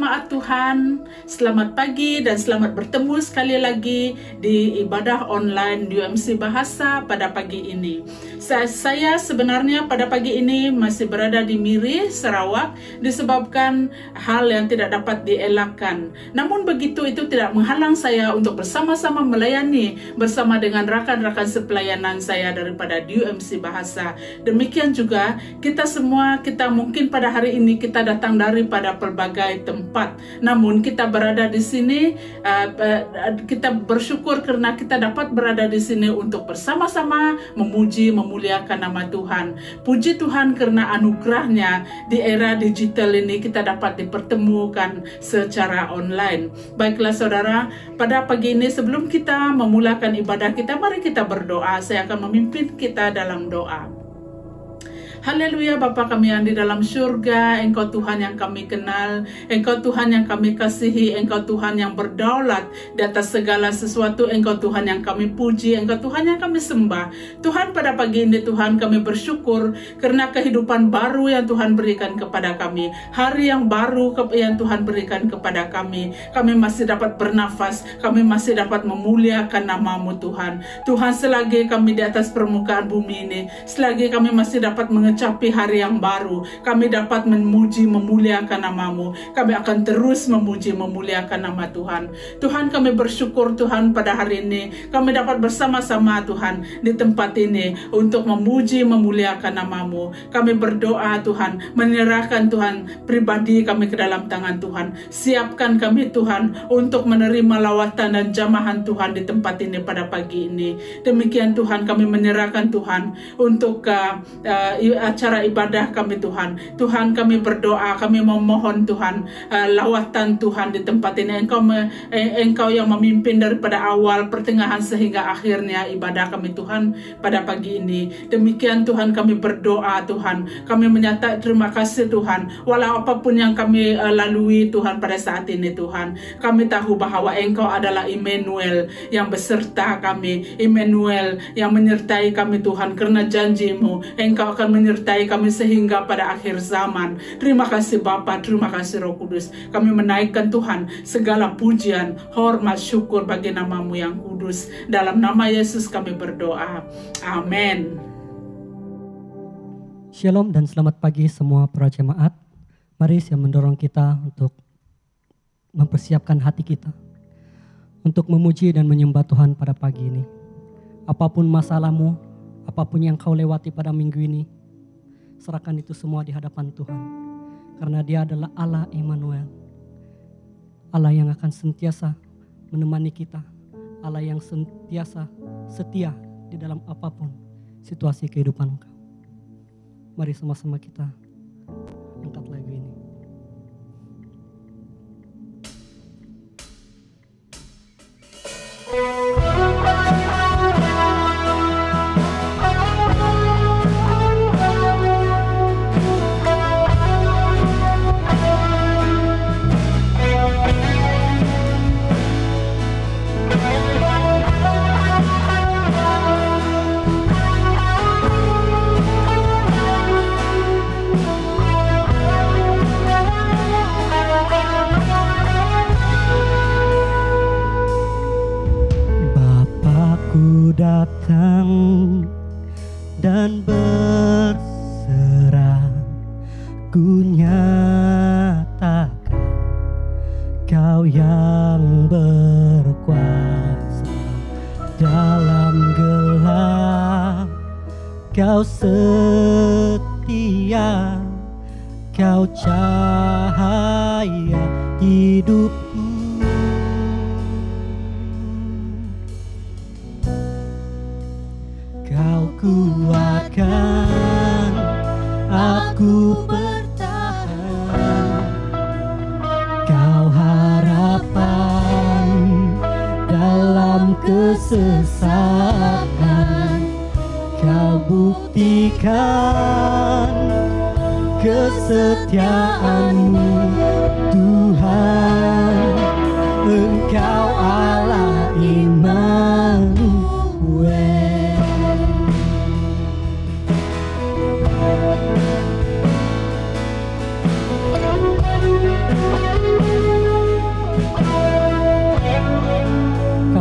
jemaat Tuhan, selamat pagi dan selamat bertemu sekali lagi di ibadah online UMC Bahasa pada pagi ini. Saya sebenarnya pada pagi ini masih berada di Miri, Sarawak, disebabkan hal yang tidak dapat dielakkan. Namun begitu itu tidak menghalang saya untuk bersama-sama melayani bersama dengan rakan-rakan sepelayanan saya daripada UMC Bahasa. Demikian juga kita semua, kita mungkin pada hari ini kita datang daripada pelbagai tempat, namun kita berada di sini, kita bersyukur karena kita dapat berada di sini untuk bersama-sama memuji, memuliakan nama Tuhan. Puji Tuhan karena anugerahnya di era digital ini kita dapat dipertemukan secara online. Baiklah saudara, pada pagi ini sebelum kita memulakan ibadah kita, mari kita berdoa. Saya akan memimpin kita dalam doa. Haleluya, Bapa kami yang di dalam surga, Engkau Tuhan yang kami kenal, Engkau Tuhan yang kami kasihi, Engkau Tuhan yang berdaulat di atas segala sesuatu, Engkau Tuhan yang kami puji, Engkau Tuhan yang kami sembah. Tuhan, pada pagi ini Tuhan kami bersyukur karena kehidupan baru yang Tuhan berikan kepada kami, hari yang baru yang Tuhan berikan kepada kami. Kami masih dapat bernafas, kami masih dapat memuliakan nama-Mu Tuhan. Tuhan, selagi kami di atas permukaan bumi ini, selagi kami masih dapat mengecapi hari yang baru, kami dapat memuji, memuliakan nama-Mu. Kami akan terus memuji, memuliakan nama Tuhan. Tuhan, kami bersyukur Tuhan pada hari ini kami dapat bersama-sama Tuhan di tempat ini untuk memuji, memuliakan nama-Mu. Kami berdoa Tuhan, menyerahkan Tuhan pribadi kami ke dalam tangan Tuhan. Siapkan kami Tuhan untuk menerima lawatan dan jamahan Tuhan di tempat ini pada pagi ini. Demikian Tuhan, kami menyerahkan Tuhan untuk acara ibadah kami Tuhan. Tuhan, kami berdoa, kami memohon Tuhan lawatan Tuhan di tempat ini. Engkau yang memimpin daripada awal, pertengahan sehingga akhirnya ibadah kami Tuhan pada pagi ini. Demikian Tuhan, kami berdoa Tuhan. Kami menyatakan terima kasih Tuhan. Walau apapun yang kami lalui Tuhan pada saat ini Tuhan, kami tahu bahwa Engkau adalah Immanuel yang beserta kami, Immanuel yang menyertai kami Tuhan. Karena janji-Mu, Engkau akan menyertai kami sehingga pada akhir zaman. Terima kasih Bapa, terima kasih Roh Kudus. Kami menaikkan Tuhan segala pujian, hormat, syukur bagi nama-Mu yang kudus. Dalam nama Yesus kami berdoa. Amin. Shalom dan selamat pagi semua para jemaat. Mari saya mendorong kita untuk mempersiapkan hati kita untuk memuji dan menyembah Tuhan pada pagi ini. Apapun masalahmu, apapun yang kau lewati pada minggu ini, serahkan itu semua di hadapan Tuhan. Karena Dia adalah Allah Immanuel. Allah yang akan sentiasa menemani kita. Allah yang sentiasa setia di dalam apapun situasi kehidupan engkau. Mari sama-sama kita angkat lagu ini. Datang dan berserah, ku nyatakan Kau yang berkuasa dalam gelap. Kau setia, Kau cahaya hidupku. Kuatkan aku bertahan, Kau harapan dalam kesesatan. Kau buktikan kesetiaan-Mu Tuhan. Engkau Allah Immanuel.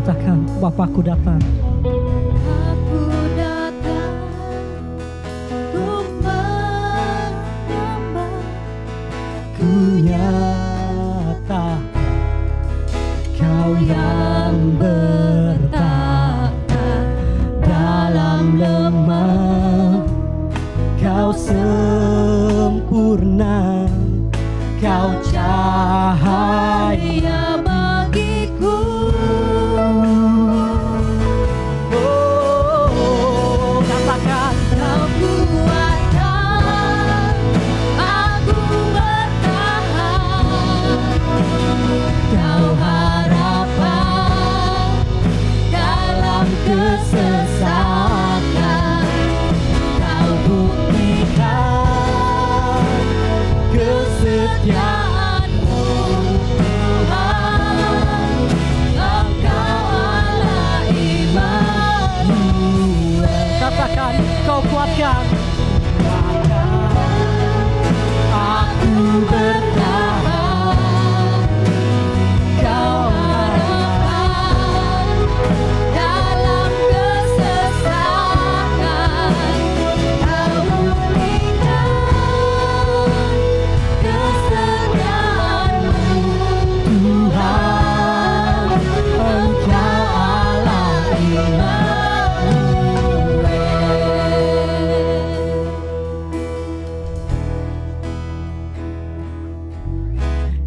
Katakan, Bapakku datang. Aku datang untuk menyembah. Ku nyata Kau yang bertahta dalam lemah. Kau sempurna, Kau cahaya bagiku. Oh, katakan Kau kuatkan aku bertahan. Kau harapan dalam kesesakan. Kau buktikan kesetiaan-Mu, Tuhan. Engkau Allah Immanuel. Katakan, Kau kuatkan aku bertahan. Kau harapan dalam kesesakan. Kau buktikan kesetiaan-Mu, Tuhan. Engkau Allah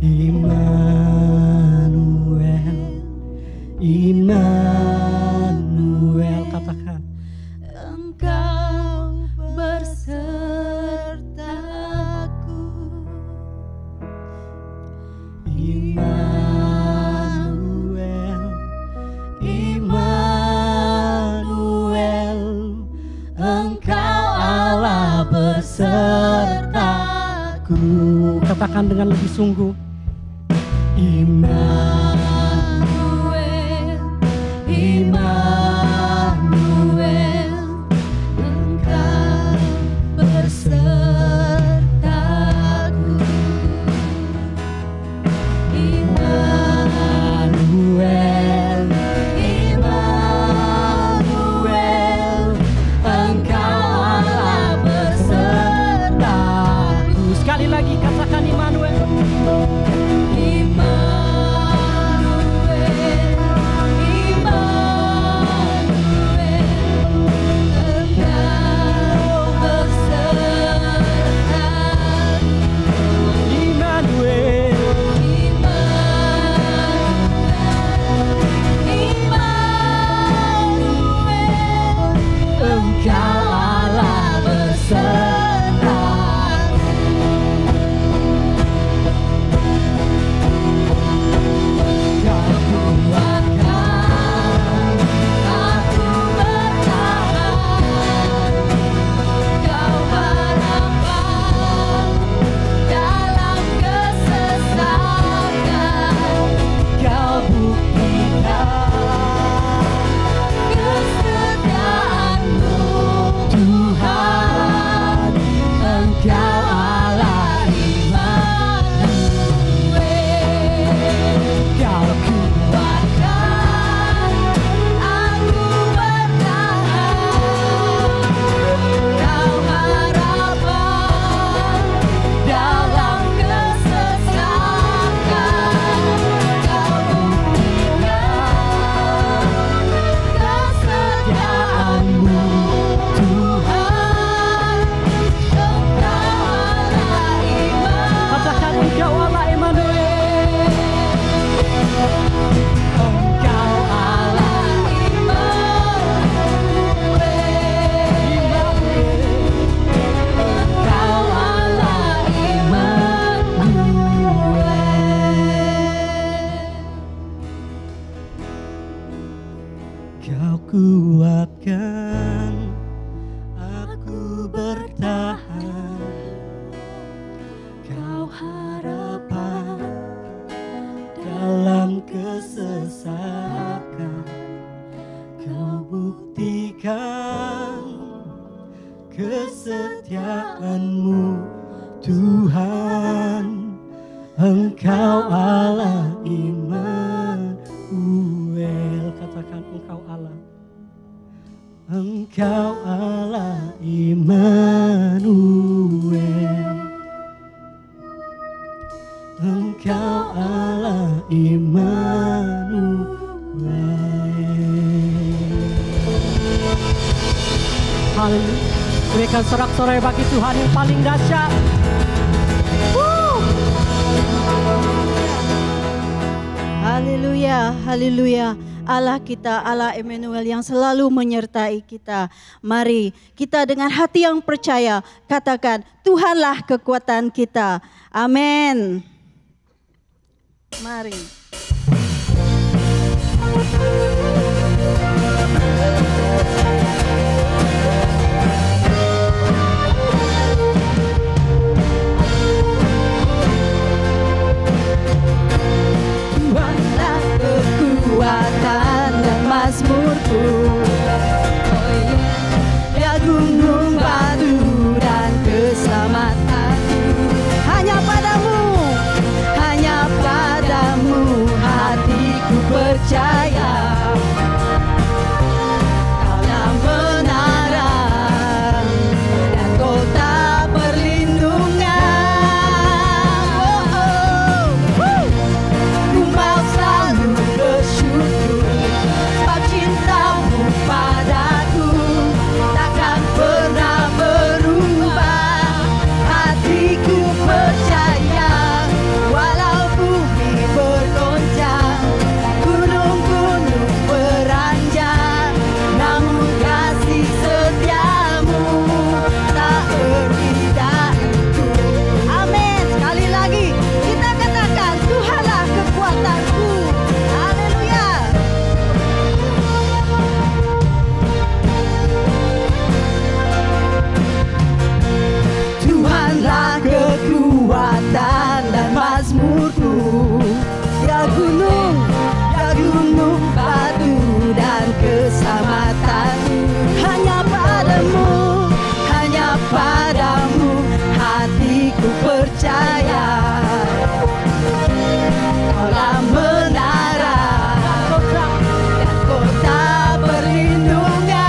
Immanuel, Immanuel, katakan Engkau bersertaku. Immanuel, Immanuel, Engkau Allah bersertaku. Katakan dengan lebih sungguh, Immanuel, Immanuel, Engkau bersertaku. Immanuel, Immanuel, Engkau Allah bersertaku. sekali lagi katakan Immanuel. Kau kuatkan aku bertahan. Kau harapan dalam kesesakan. Kau buktikan kesetiaan-Mu, Tuhan. Engkau Allah Immanuel. Kata Katakan Engkau Allah. Engkau Allah Immanuel. Engkau Allah Immanuel. Haleluya. Berikan sorak-sorai bagi Tuhan yang paling dahsyat. Haleluya, haleluya. Allah kita, Allah Immanuel yang selalu menyertai kita. Mari kita dengan hati yang percaya katakan, Tuhanlah kekuatan kita. Amin. Mari. Tuhanlah kekuatan dan mazmurku. Ya gunung batu dan keselamatanku. Hanya padamu hatiku percaya. Kaulah menara dan kota perlindungan. Ku mau selalu bersyukur sebab cintamu padaku takkan pernah berubah. Hatiku percaya walau bumi bergoncang, gunung-gunung beranjak, namun kasih setiamu tak pergi dariku. Amin. Sekali lagi kita katakan, Tuhanlah kekuatanku. Haleluya. Tuhanlah kekuatan dan mazmurku. Ya gunung batu dan keselamatanku. Hanya padamu hatiku percaya. Kaulah menara dan kota perlindungan.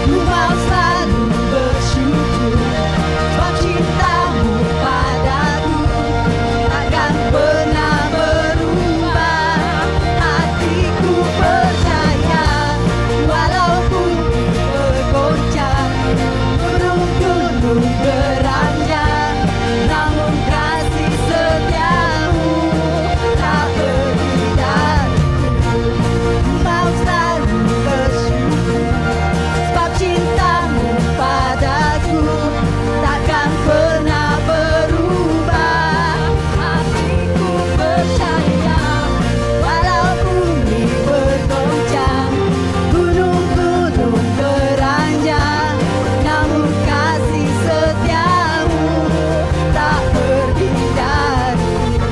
Ku mau selalu bersyukur sebab cintamu padaku takkan pernah berubah. Hatiku percaya walau bumi bergoncang, gunung-gunung beranjak, namun kasih setiamu tak pergi dariku. Mau selalu bersyukur sebab cintamu padaku takkan pernah berubah. Hatiku percaya walau bumi bergoncang, gunung-gunung beranjak, namun kasih setiamu tak pergi dariku.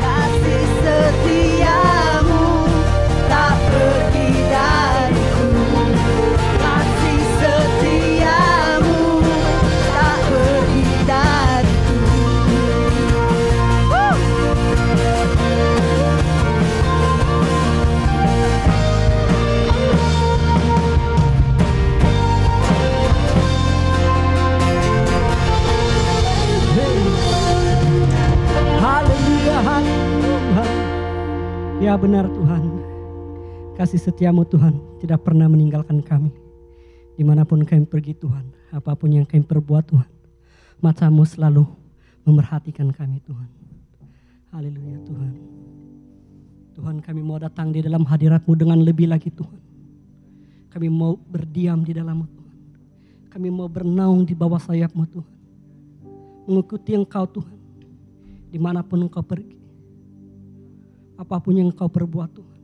Kasih setiamu tak pergi dariku. Kasih setiamu tak pergi dariku. Haleluya, haleluya. Ya benar Tuhan, kasih setiamu Tuhan tidak pernah meninggalkan kami. Dimanapun kami pergi Tuhan, apapun yang kami perbuat Tuhan, matamu selalu memerhatikan kami Tuhan. Haleluya Tuhan. Tuhan, kami mau datang di dalam hadirat-Mu dengan lebih lagi Tuhan. Kami mau berdiam di dalam-Mu Tuhan. Kami mau bernaung di bawah sayap-Mu Tuhan. Mengikuti Engkau Tuhan. Dimanapun Engkau pergi. Apapun yang Engkau perbuat Tuhan.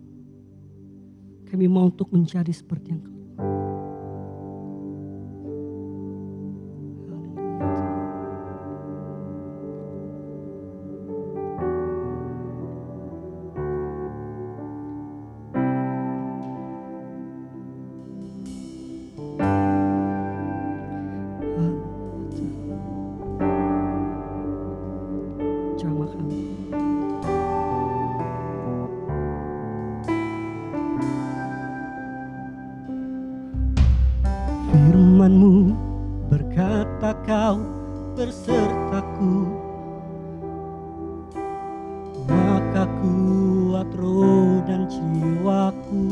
Kami mau untuk menjadi seperti Engkau. Jamah kami. karena Kau bersertaku. Maka kuat roh dan jiwaku.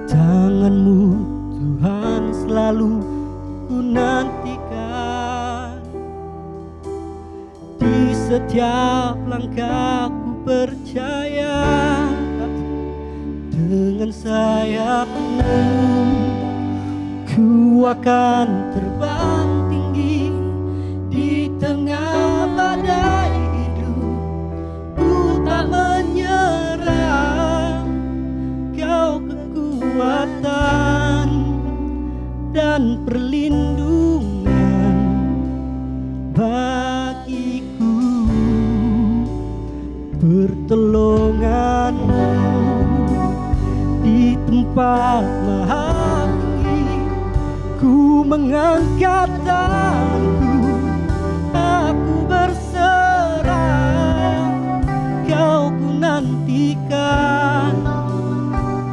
Tangan-Mu Tuhan selalu ku nantikan. Di setiap langkahku percaya, dengan sayap-Mu ku akan terbang tinggi di tengah badai hidup. Ku tak menyerah, Kau kekuatan dan perlindungan bagiku. Pertolongan-Mu di tempat maha tinggi. Ku mengangkat tanganku, aku berserah. Kau ku nantikan,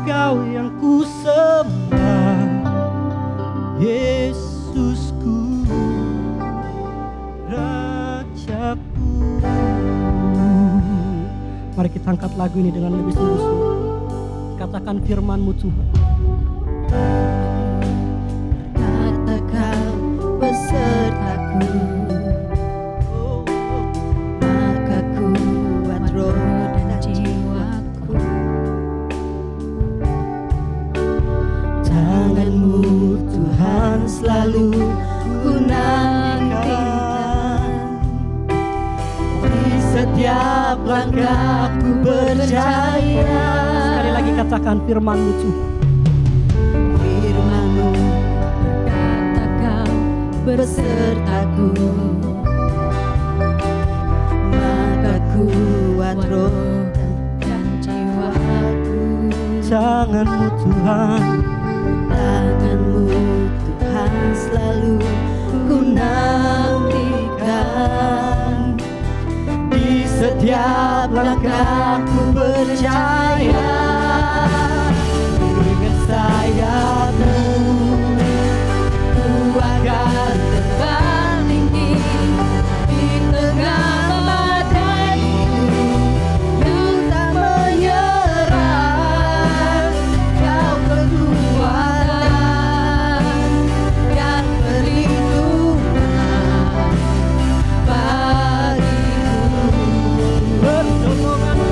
Kau yang ku sembah, Yesusku, Rajaku. Mari kita angkat lagu ini dengan lebih sungguh-sungguh. Katakan firman-Mu Tuhan. Kata Kau besertaku, maka kuat roh dan jiwaku. Tangan-Mu Tuhan selalu ku nantikan. Di setiap langkahku percaya. Sekali lagi katakan firman-Mu Tuhan. Firman-Mu berkata Kau besertaku, maka kuat roh dan jiwaku. Tangan-Mu Tuhan, Tangan-Mu Tuhan selalu ku nantikan. Di setiap langkahku percaya, dengan sayap-Mu ku akan terbang tinggi di tengah badai hidup. Ku tak menyerah, Kau kekuatan dan perlindungan bagiku. Pertolongan-Mu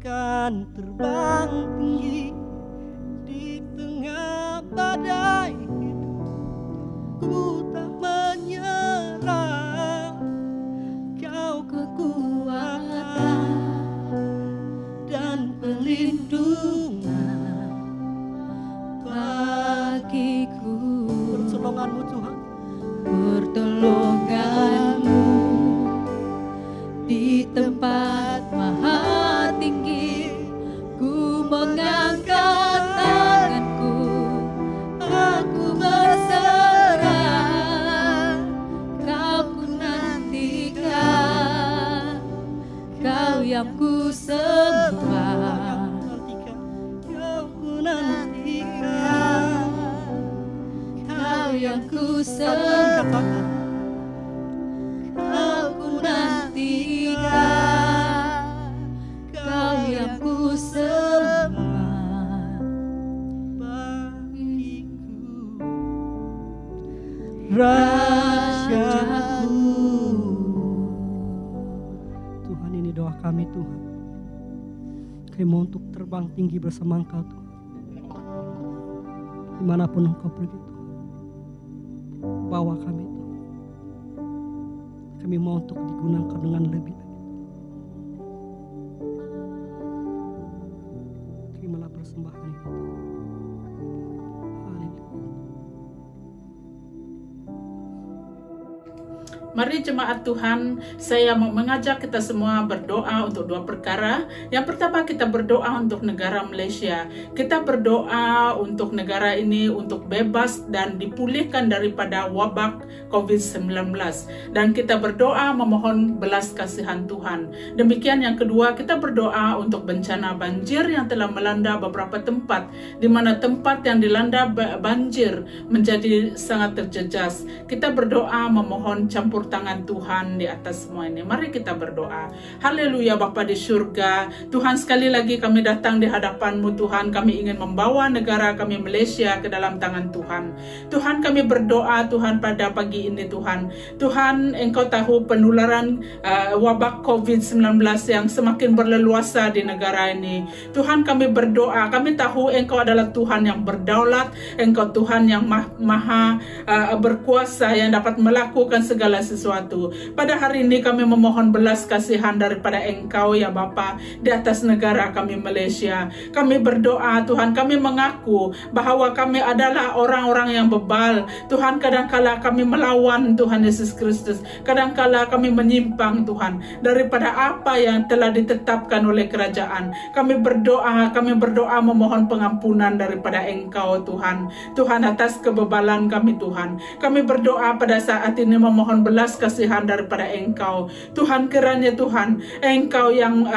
akan terbang tinggi di tengah badai hidup. Ku tak menyerah, Kau kekuatan dan perlindungan bagiku. Pertolongan-Mu Tuhan, pertolongan-Mu di tempat maha tinggi. Ku mengangkat tanganku, aku berserah. Kau ku nantikan, Kau yang ku sembah. Kau ku nantikan, Kau yang ku sembah. Kau ku nantikan, Kau yang ku sembah bagiku, Rajaku. Tuhan, ini doa kami Tuhan. Kami mau untuk terbang tinggi bersama Engkau Tuhan. Dimanapun Engkau pergi Tuhan, bawa kami Tuhan. Kami mau untuk digunakan dengan lebih lagi. Terimalah persembahan ini. Haleluya. Mari jemaat Tuhan, saya mau mengajak kita semua berdoa untuk dua perkara. Yang pertama, kita berdoa untuk negara Malaysia. Kita berdoa untuk negara ini untuk bebas dan dipulihkan daripada wabak COVID-19. Dan kita berdoa memohon belas kasihan Tuhan. Demikian yang kedua, kita berdoa untuk bencana banjir yang telah melanda beberapa tempat, di mana tempat yang dilanda banjir menjadi sangat terjejas. Kita berdoa memohon campur tangan Tuhan di atas semua ini. Mari kita berdoa. Haleluya Bapa di surga. Tuhan, sekali lagi kami datang di hadapan-Mu Tuhan. Kami ingin membawa negara kami Malaysia ke dalam tangan Tuhan. Tuhan, kami berdoa Tuhan pada pagi ini Tuhan. Tuhan, Engkau tahu penularan wabak COVID-19 yang semakin berleluasa di negara ini. Tuhan, kami berdoa. Kami tahu Engkau adalah Tuhan yang berdaulat. Engkau Tuhan yang maha berkuasa, yang dapat melakukan segala sesuatu. Pada hari ini kami memohon belas kasihan daripada Engkau ya Bapa di atas negara kami Malaysia. Kami berdoa Tuhan, kami mengaku bahwa kami adalah orang-orang yang bebal. Tuhan, kadangkala kami melawan Tuhan Yesus Kristus. Kadangkala kami menyimpang Tuhan daripada apa yang telah ditetapkan oleh kerajaan. Kami berdoa memohon pengampunan daripada Engkau Tuhan. Tuhan, atas kebebalan kami Tuhan. Kami berdoa pada saat ini memohon belas kasihan daripada Engkau. Tuhan, kiranya Tuhan, Engkau yang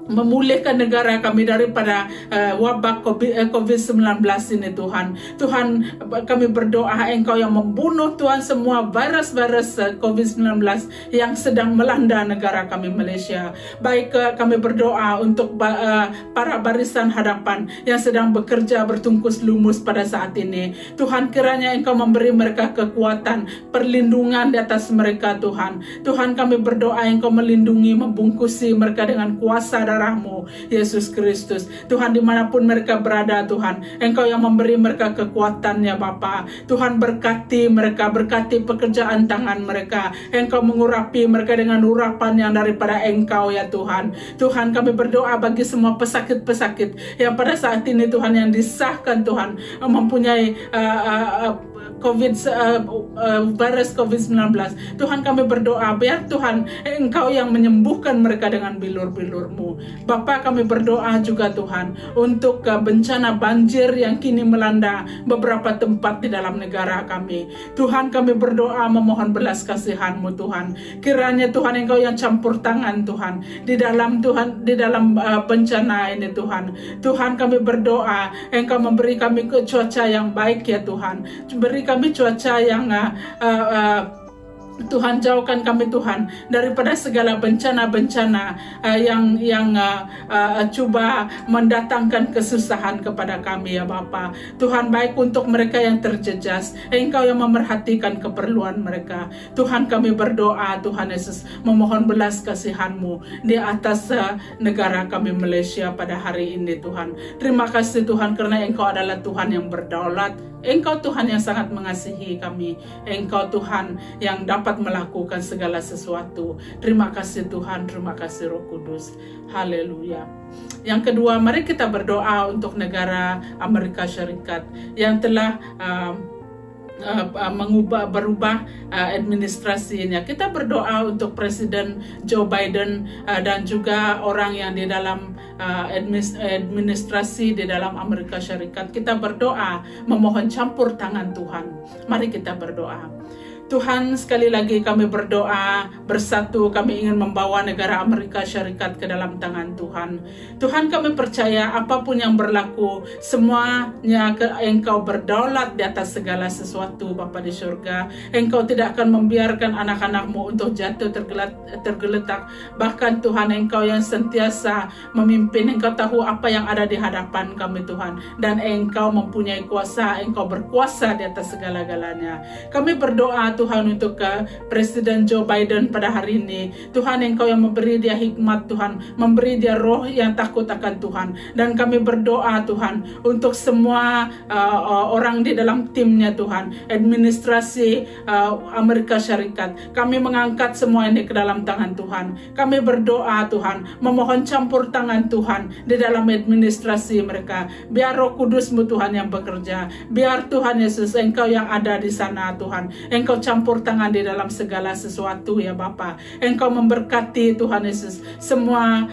memulihkan negara kami daripada wabak COVID-19 ini Tuhan. Tuhan, kami berdoa Engkau yang membunuh Tuhan semua virus-virus COVID-19 yang sedang melanda negara kami Malaysia. Baik, kami berdoa untuk para barisan hadapan yang sedang bekerja bertungkus lumus pada saat ini. Tuhan, kiranya Engkau memberi mereka kekuatan, perlindungan di atas mereka Tuhan. Tuhan, kami berdoa Engkau melindungi, membungkusi mereka dengan kuasa darah-Mu Yesus Kristus. Tuhan, dimanapun mereka berada Tuhan, Engkau yang memberi mereka kekuatan ya Bapa. Tuhan, berkati mereka, berkati pekerjaan tangan mereka. Engkau mengurapi mereka dengan urapan yang daripada Engkau ya Tuhan. Tuhan, kami berdoa bagi semua pesakit-pesakit yang pada saat ini Tuhan yang disahkan Tuhan mempunyai virus COVID-19. Tuhan, kami berdoa biar Tuhan Engkau yang menyembuhkan mereka dengan bilur-bilur-Mu. Bapa, kami berdoa juga Tuhan untuk bencana banjir yang kini melanda beberapa tempat di dalam negara kami. Tuhan, kami berdoa memohon belas kasihan-Mu Tuhan. Kiranya Tuhan Engkau yang campur tangan Tuhan di dalam bencana ini Tuhan. Tuhan, kami berdoa Engkau memberi kami cuaca yang baik ya Tuhan. Beri kami cuaca yang Tuhan, jauhkan kami Tuhan daripada segala bencana-bencana yang coba mendatangkan kesusahan kepada kami ya Bapa. Tuhan, baik untuk mereka yang terjejas, Engkau yang memerhatikan keperluan mereka. Tuhan, kami berdoa Tuhan Yesus memohon belas kasihan-Mu di atas negara kami Malaysia pada hari ini Tuhan. Terima kasih Tuhan karena Engkau adalah Tuhan yang berdaulat. Engkau Tuhan yang sangat mengasihi kami. Engkau Tuhan yang dapat melakukan segala sesuatu. Terima kasih Tuhan, terima kasih Roh Kudus. Haleluya. Yang kedua, mari kita berdoa untuk negara Amerika Syarikat yang telah berubah administrasinya. Kita berdoa untuk Presiden Joe Biden dan juga orang yang di dalam administrasi di dalam Amerika Syarikat. Kita berdoa memohon campur tangan Tuhan. Mari kita berdoa. Tuhan, sekali lagi kami berdoa bersatu, kami ingin membawa negara Amerika Syarikat ke dalam tangan Tuhan. Tuhan, kami percaya apapun yang berlaku, semuanya Engkau berdaulat di atas segala sesuatu Bapa di surga. Engkau tidak akan membiarkan anak-anak-Mu untuk jatuh tergeletak. Bahkan Tuhan, Engkau yang sentiasa memimpin, Engkau tahu apa yang ada di hadapan kami Tuhan. Dan Engkau mempunyai kuasa, Engkau berkuasa di atas segala-galanya. Kami berdoa Tuhan untuk Presiden Joe Biden pada hari ini. Tuhan, Engkau yang memberi dia hikmat Tuhan, memberi dia roh yang takut akan Tuhan. Dan kami berdoa Tuhan untuk semua orang di dalam timnya Tuhan, administrasi Amerika Syarikat. Kami mengangkat semua ini ke dalam tangan Tuhan. Kami berdoa Tuhan, memohon campur tangan Tuhan di dalam administrasi mereka. Biar Roh Kudus-Mu Tuhan yang bekerja. Biar Tuhan Yesus Engkau yang ada di sana Tuhan. Engkau campur tangan di dalam segala sesuatu ya Bapa. Engkau memberkati Tuhan Yesus semua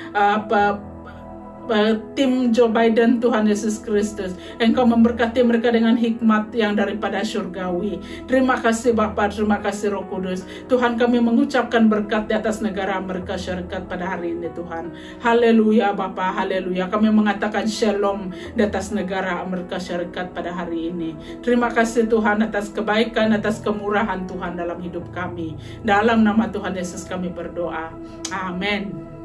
tim Joe Biden Tuhan Yesus Kristus. Engkau memberkati mereka dengan hikmat yang daripada surgawi. Terima kasih Bapa, terima kasih Roh Kudus. Tuhan, kami mengucapkan berkat di atas negara Amerika Syarikat pada hari ini Tuhan. Haleluya Bapa, haleluya. Kami mengatakan shalom di atas negara Amerika Syarikat pada hari ini. Terima kasih Tuhan atas kebaikan, atas kemurahan Tuhan dalam hidup kami. Dalam nama Tuhan Yesus kami berdoa. Amin.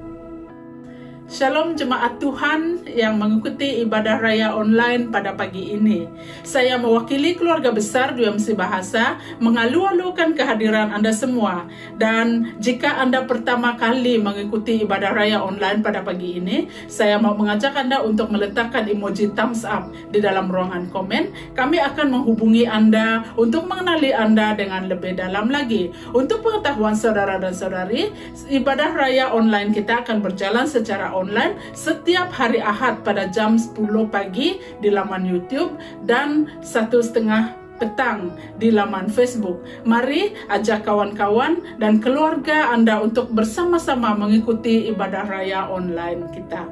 Shalom jemaat Tuhan yang mengikuti ibadah raya online pada pagi ini. Saya mewakili keluarga besar DUMC Bahasa mengalu-alukan kehadiran Anda semua. Dan jika Anda pertama kali mengikuti ibadah raya online pada pagi ini, saya mau mengajak Anda untuk meletakkan emoji thumbs up di dalam ruangan komen. Kami akan menghubungi Anda untuk mengenali Anda dengan lebih dalam lagi. Untuk pengetahuan saudara dan saudari, ibadah raya online kita akan berjalan secara online setiap hari Ahad pada jam 10 pagi di laman YouTube dan 1:30 petang di laman Facebook. Mari ajak kawan-kawan dan keluarga Anda untuk bersama-sama mengikuti ibadah raya online kita.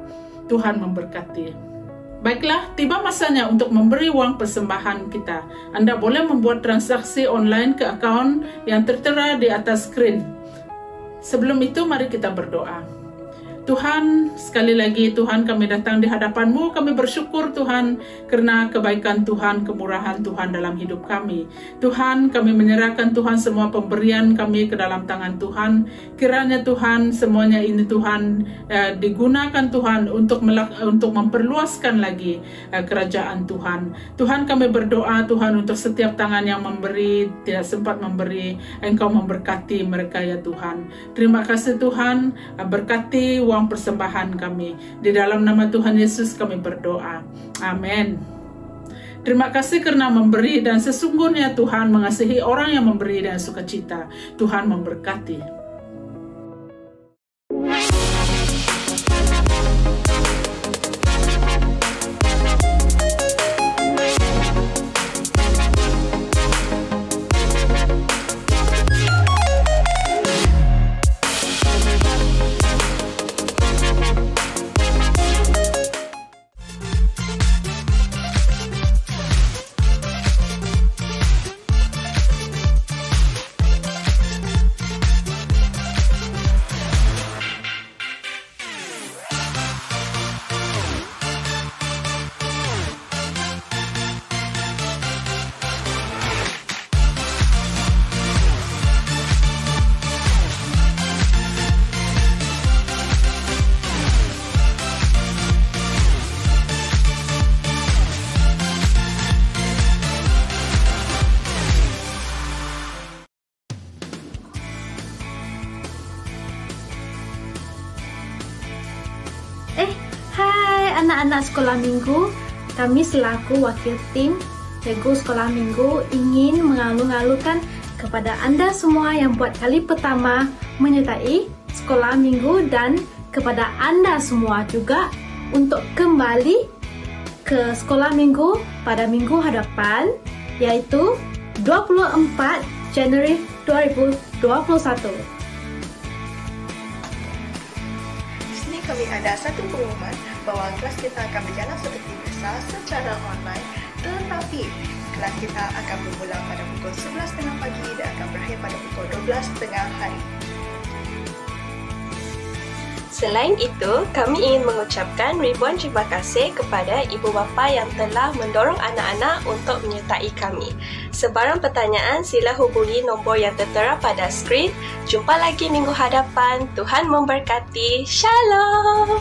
Tuhan memberkati. Baiklah, tiba masanya untuk memberi uang persembahan kita. Anda boleh membuat transaksi online ke akaun yang tertera di atas skrin. Sebelum itu, mari kita berdoa. Tuhan, sekali lagi Tuhan, kami datang di hadapan-Mu. Kami bersyukur Tuhan karena kebaikan Tuhan, kemurahan Tuhan dalam hidup kami. Tuhan, kami menyerahkan Tuhan semua pemberian kami ke dalam tangan Tuhan. Kiranya Tuhan, semuanya ini Tuhan digunakan Tuhan untuk memperluaskan lagi kerajaan Tuhan. Tuhan, kami berdoa Tuhan untuk setiap tangan yang memberi, tidak sempat memberi, Engkau memberkati mereka ya Tuhan. Terima kasih Tuhan, berkati uang persembahan kami. Di dalam nama Tuhan Yesus kami berdoa. Amin. Terima kasih karena memberi, dan sesungguhnya Tuhan mengasihi orang yang memberi dan sukacita. Tuhan memberkati. anak-anak sekolah minggu, kami selaku wakil tim Cikgu Sekolah Minggu ingin mengalu-alukan kepada Anda semua yang buat kali pertama menyertai Sekolah Minggu dan kepada Anda semua juga untuk kembali ke Sekolah Minggu pada minggu hadapan, yaitu 24 Januari 2021. Di sini kami ada satu pengumuman bahwa kelas kita akan berjalan seperti biasa secara online, tetapi kelas kita akan bermula pada pukul 11.30 pagi dan akan berakhir pada pukul 12.30 hari. Selain itu, kami ingin mengucapkan ribuan terima kasih kepada ibu bapa yang telah mendorong anak-anak untuk menyertai kami. Sebarang pertanyaan sila hubungi nombor yang tertera pada skrin. Jumpa lagi minggu hadapan. Tuhan memberkati. Shalom.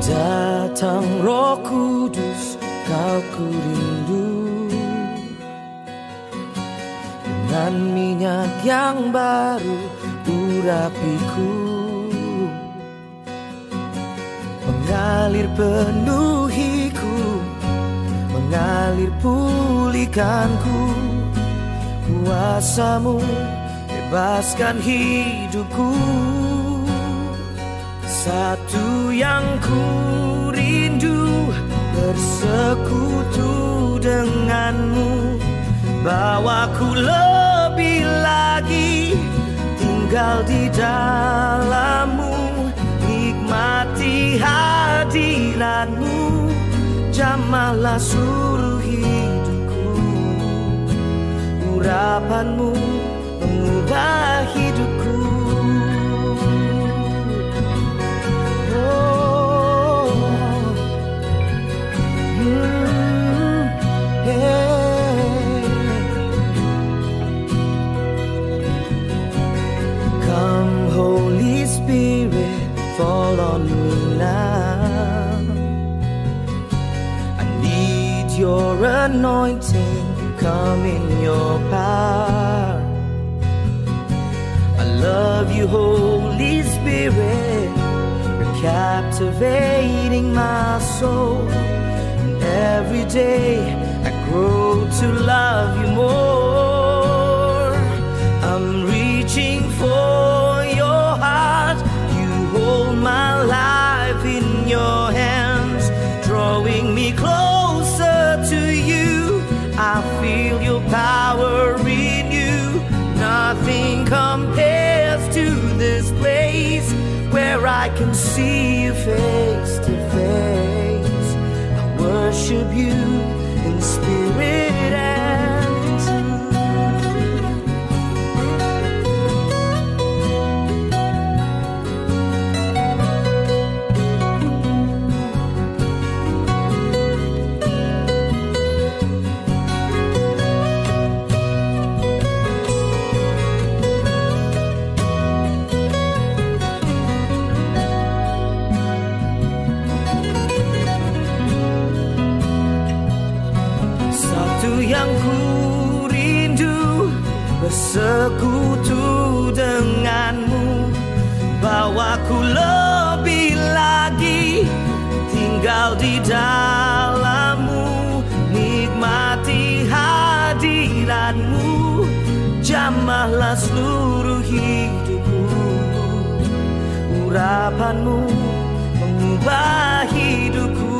Datang Roh Kudus, Kau ku rindu, dengan minyak yang baru urapiku, mengalir penuhiku, mengalir pulihkanku. Kuasa-Mu bebaskan hidupku. Satu yang ku rindu, bersekutu denganmu, bawaku lebih lagi tinggal di dalammu, nikmati hadiratmu, jamahlah seluruh hidupku. Urapanmu mengubah hidupku. Come, Holy Spirit, fall on me now. I need your anointing, come in your power. I love you, Holy Spirit, you're captivating my soul. And every day I grow to love you more. I'm reaching for your heart, you hold my life in your hands, drawing me closer to you. I feel your power in you. Nothing compares to this place where I can see you face to face. I worship you in spirit and bersekutu denganmu. Bawaku lebih lagi tinggal di dalammu, nikmati hadiratmu, jamahlah seluruh hidupku. Urapanmu mengubah hidupku.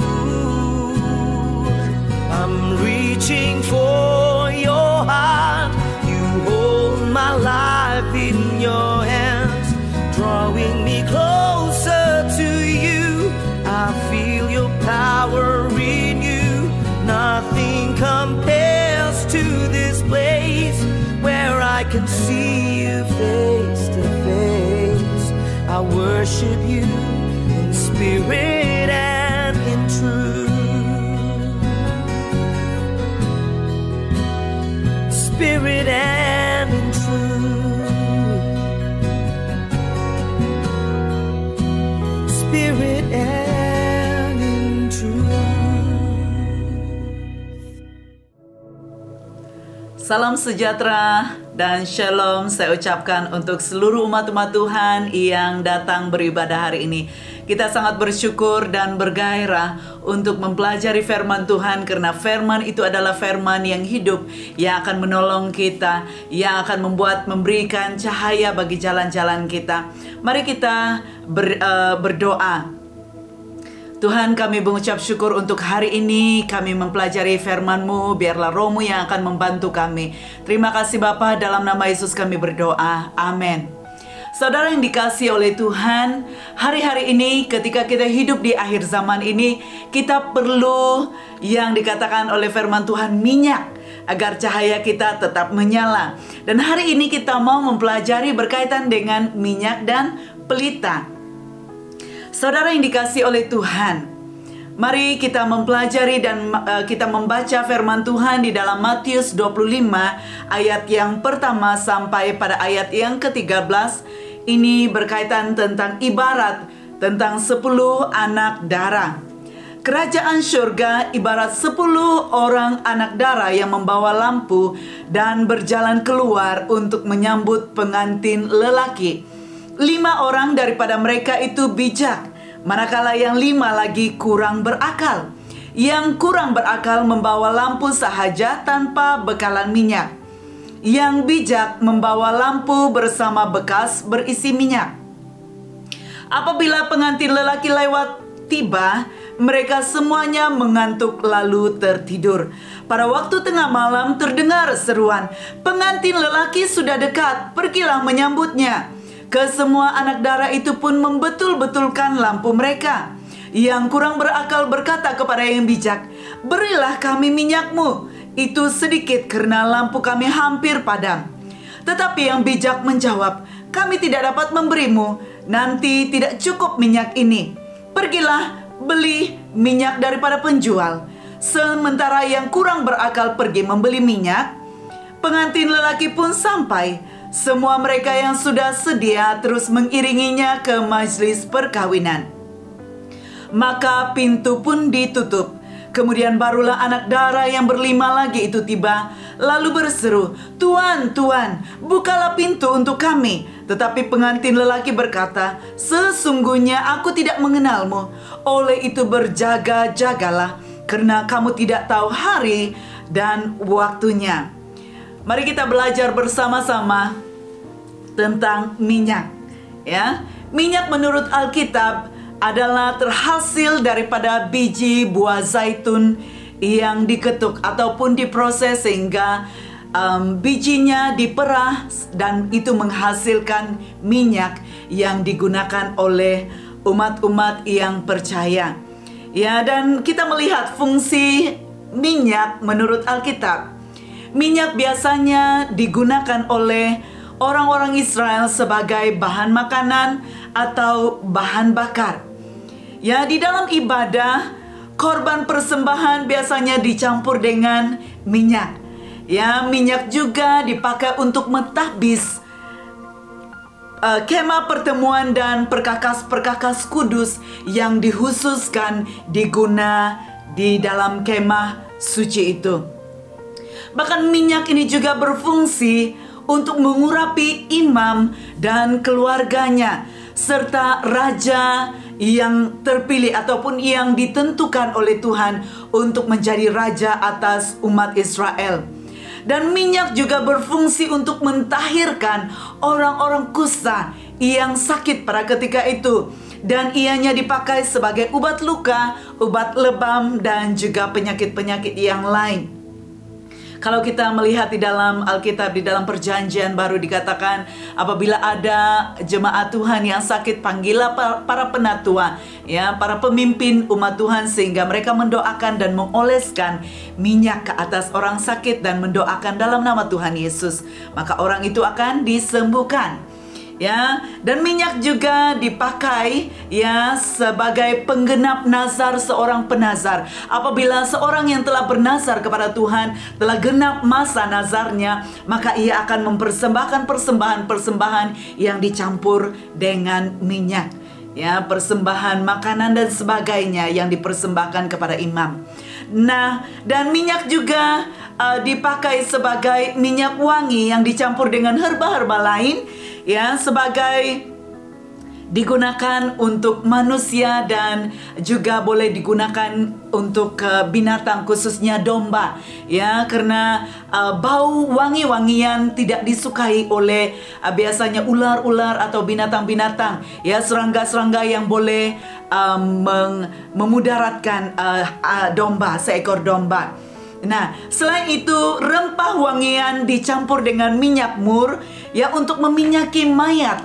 I'm reaching for your heart. You hold my life in your hands, drawing me closer to you. I feel your power in you. Nothing compares to this place where I can see you face to face. I worship you in spirit and in truth. Spirit and in truth. Spirit and in truth. Salam sejahtera dan shalom saya ucapkan untuk seluruh umat-umat Tuhan yang datang beribadah hari ini. Kita sangat bersyukur dan bergairah untuk mempelajari firman Tuhan, karena firman itu adalah firman yang hidup, yang akan menolong kita, yang akan memberikan cahaya bagi jalan-jalan kita. Mari kita berdoa. Tuhan, kami mengucap syukur untuk hari ini kami mempelajari firman-Mu. Biarlah Roh-Mu yang akan membantu kami. Terima kasih Bapa, dalam nama Yesus kami berdoa. Amin. Saudara yang dikasihi oleh Tuhan, hari-hari ini ketika kita hidup di akhir zaman ini, kita perlu yang dikatakan oleh firman Tuhan, minyak, agar cahaya kita tetap menyala. Dan hari ini kita mau mempelajari berkaitan dengan minyak dan pelita. Saudara yang dikasihi oleh Tuhan, mari kita mempelajari dan kita membaca firman Tuhan di dalam Matius 25 ayat yang pertama sampai pada ayat yang ke-13. Ini berkaitan tentang ibarat tentang 10 anak darah. Kerajaan surga ibarat 10 orang anak darah yang membawa lampu dan berjalan keluar untuk menyambut pengantin lelaki. 5 orang daripada mereka itu bijak, manakala yang 5 lagi kurang berakal. Yang kurang berakal membawa lampu sahaja tanpa bekalan minyak. Yang bijak membawa lampu bersama bekas berisi minyak. Apabila pengantin lelaki lewat tiba, mereka semuanya mengantuk lalu tertidur. Pada waktu tengah malam terdengar seruan, "Pengantin lelaki sudah dekat, pergilah menyambutnya." Kesemua anak darah itu pun membetul-betulkan lampu mereka. Yang kurang berakal berkata kepada yang bijak, "Berilah kami minyakmu. Itu sedikit karena lampu kami hampir padam." Tetapi yang bijak menjawab, "Kami tidak dapat memberimu, nanti tidak cukup minyak ini. Pergilah beli minyak daripada penjual." Sementara yang kurang berakal pergi membeli minyak, pengantin lelaki pun sampai. Semua mereka yang sudah sedia terus mengiringinya ke majelis perkawinan. Maka pintu pun ditutup. Kemudian barulah anak darah yang berlima lagi itu tiba, lalu berseru, "Tuan, Tuan, bukalah pintu untuk kami." Tetapi pengantin lelaki berkata, "Sesungguhnya aku tidak mengenalmu. Oleh itu berjaga-jagalah, karena kamu tidak tahu hari dan waktunya." Mari kita belajar bersama-sama tentang minyak. Ya, minyak menurut Alkitab adalah terhasil daripada biji buah zaitun yang diketuk ataupun diproses sehingga bijinya diperah, dan itu menghasilkan minyak yang digunakan oleh umat-umat yang percaya. Ya, dan kita melihat fungsi minyak menurut Alkitab. Minyak biasanya digunakan oleh orang-orang Israel sebagai bahan makanan atau bahan bakar. Ya, di dalam ibadah, korban persembahan biasanya dicampur dengan minyak. Ya, minyak juga dipakai untuk mentahbis kemah pertemuan dan perkakas-perkakas kudus yang dikhususkan diguna di dalam kemah suci itu. Bahkan minyak ini juga berfungsi untuk mengurapi imam dan keluarganya, serta raja yang terpilih ataupun yang ditentukan oleh Tuhan untuk menjadi raja atas umat Israel. Dan minyak juga berfungsi untuk mentahirkan orang-orang kusta yang sakit pada ketika itu. Dan ianya dipakai sebagai obat luka, obat lebam, dan juga penyakit-penyakit yang lain. Kalau kita melihat di dalam Alkitab, di dalam Perjanjian Baru dikatakan, apabila ada jemaat Tuhan yang sakit, panggillah para penatua, ya, para pemimpin umat Tuhan, sehingga mereka mendoakan dan mengoleskan minyak ke atas orang sakit dan mendoakan dalam nama Tuhan Yesus, maka orang itu akan disembuhkan. Ya, dan minyak juga dipakai ya sebagai penggenap nazar seorang penazar. Apabila seorang yang telah bernazar kepada Tuhan telah genap masa nazarnya, maka ia akan mempersembahkan persembahan-persembahan yang dicampur dengan minyak. Ya, persembahan makanan dan sebagainya yang dipersembahkan kepada imam. Nah, dan minyak juga dipakai sebagai minyak wangi yang dicampur dengan herba-herba lain, ya, sebagai digunakan untuk manusia dan juga boleh digunakan untuk binatang, khususnya domba, ya, karena bau wangi-wangian tidak disukai oleh biasanya ular-ular atau binatang-binatang, ya, serangga-serangga yang boleh memudaratkan domba, seekor domba. Nah, selain itu rempah wangian dicampur dengan minyak mur, ya, untuk meminyaki mayat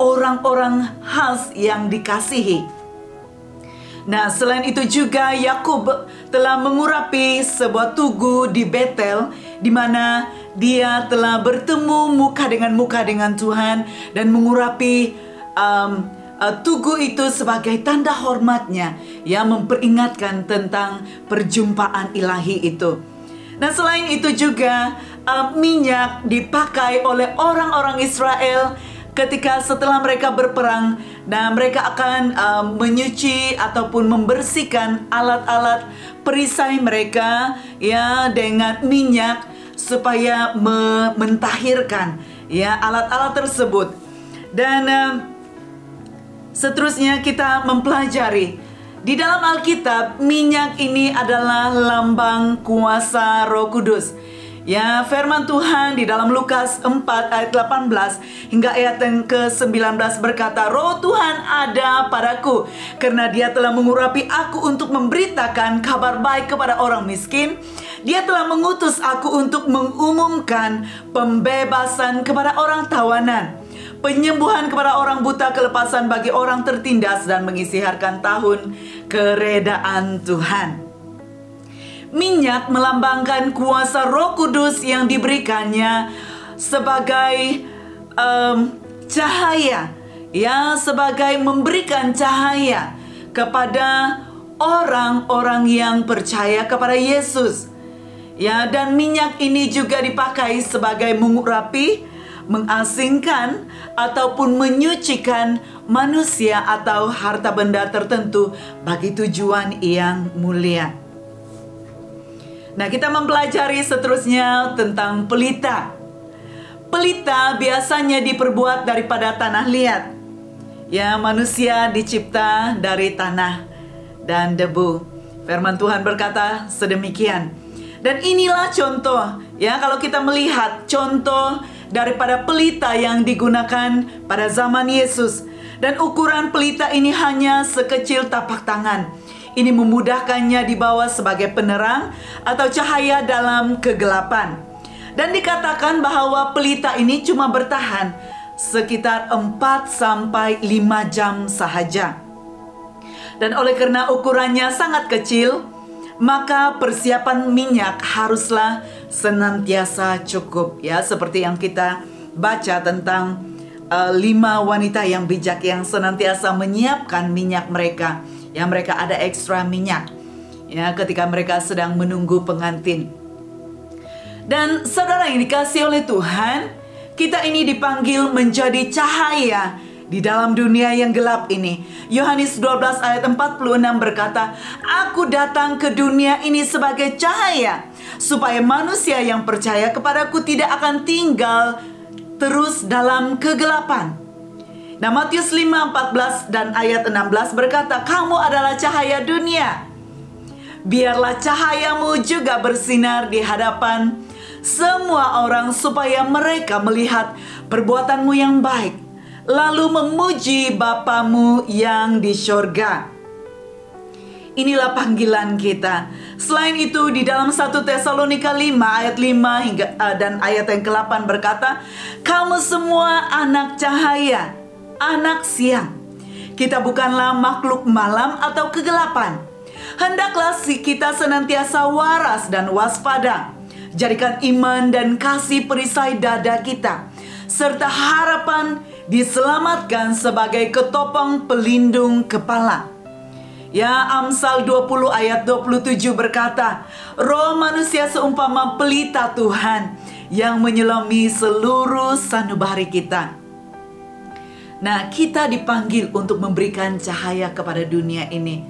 orang-orang khas yang dikasihi. Nah, selain itu juga Yakub telah mengurapi sebuah tugu di Betel, di mana dia telah bertemu muka dengan Tuhan dan mengurapi tugu itu sebagai tanda hormatnya, yang memperingatkan tentang perjumpaan ilahi itu. Nah, selain itu juga minyak dipakai oleh orang-orang Israel ketika setelah mereka berperang. Nah, mereka akan menyuci ataupun membersihkan alat-alat perisai mereka, ya, dengan minyak supaya mentahirkan, ya, alat-alat tersebut. Dan seterusnya kita mempelajari di dalam Alkitab, minyak ini adalah lambang kuasa Roh Kudus. Ya, firman Tuhan di dalam Lukas 4 ayat 18 hingga ayat yang ke-19 berkata, "Roh Tuhan ada padaku, karena Dia telah mengurapi aku untuk memberitakan kabar baik kepada orang miskin. Dia telah mengutus aku untuk mengumumkan pembebasan kepada orang tawanan, penyembuhan kepada orang buta, kelepasan bagi orang tertindas, dan mengisytiharkan tahun keredaan Tuhan." Minyak melambangkan kuasa Roh Kudus yang diberikannya sebagai cahaya, ya, sebagai memberikan cahaya kepada orang-orang yang percaya kepada Yesus. Ya, dan minyak ini juga dipakai sebagai mengurapi, mengasingkan ataupun menyucikan manusia atau harta benda tertentu bagi tujuan yang mulia. Nah, kita mempelajari seterusnya tentang pelita. Pelita biasanya diperbuat daripada tanah liat. Ya, manusia dicipta dari tanah dan debu. Firman Tuhan berkata sedemikian. Dan inilah contoh, ya, kalau kita melihat contoh daripada pelita yang digunakan pada zaman Yesus. Dan ukuran pelita ini hanya sekecil tapak tangan. Ini memudahkannya dibawa sebagai penerang atau cahaya dalam kegelapan. Dan dikatakan bahwa pelita ini cuma bertahan sekitar 4 sampai 5 jam sahaja. Dan oleh karena ukurannya sangat kecil, maka persiapan minyak haruslah senantiasa cukup, ya, seperti yang kita baca tentang 5 wanita yang bijak yang senantiasa menyiapkan minyak mereka. Ya, mereka ada ekstra minyak, ya, ketika mereka sedang menunggu pengantin. Dan saudara yang dikasihi oleh Tuhan, kita ini dipanggil menjadi cahaya di dalam dunia yang gelap ini. Yohanes 12 ayat 46 berkata, "Aku datang ke dunia ini sebagai cahaya, supaya manusia yang percaya kepadaku tidak akan tinggal terus dalam kegelapan." Nah, Matius 5:14 dan ayat 16 berkata, "Kamu adalah cahaya dunia. Biarlah cahayamu juga bersinar di hadapan semua orang, supaya mereka melihat perbuatanmu yang baik, lalu memuji Bapamu yang di sorga." Inilah panggilan kita. Selain itu, di dalam 1 Tesalonika 5 ayat 5 hingga dan ayat yang ke-8 berkata, "Kamu semua anak cahaya, anak siang. Kita bukanlah makhluk malam atau kegelapan. Hendaklah kita senantiasa waras dan waspada. Jadikan iman dan kasih perisai dada kita, serta harapan diselamatkan sebagai ketopang pelindung kepala." Ya, Amsal 20 ayat 27 berkata, "Roh manusia seumpama pelita Tuhan yang menyelami seluruh sanubari kita." Nah, kita dipanggil untuk memberikan cahaya kepada dunia ini.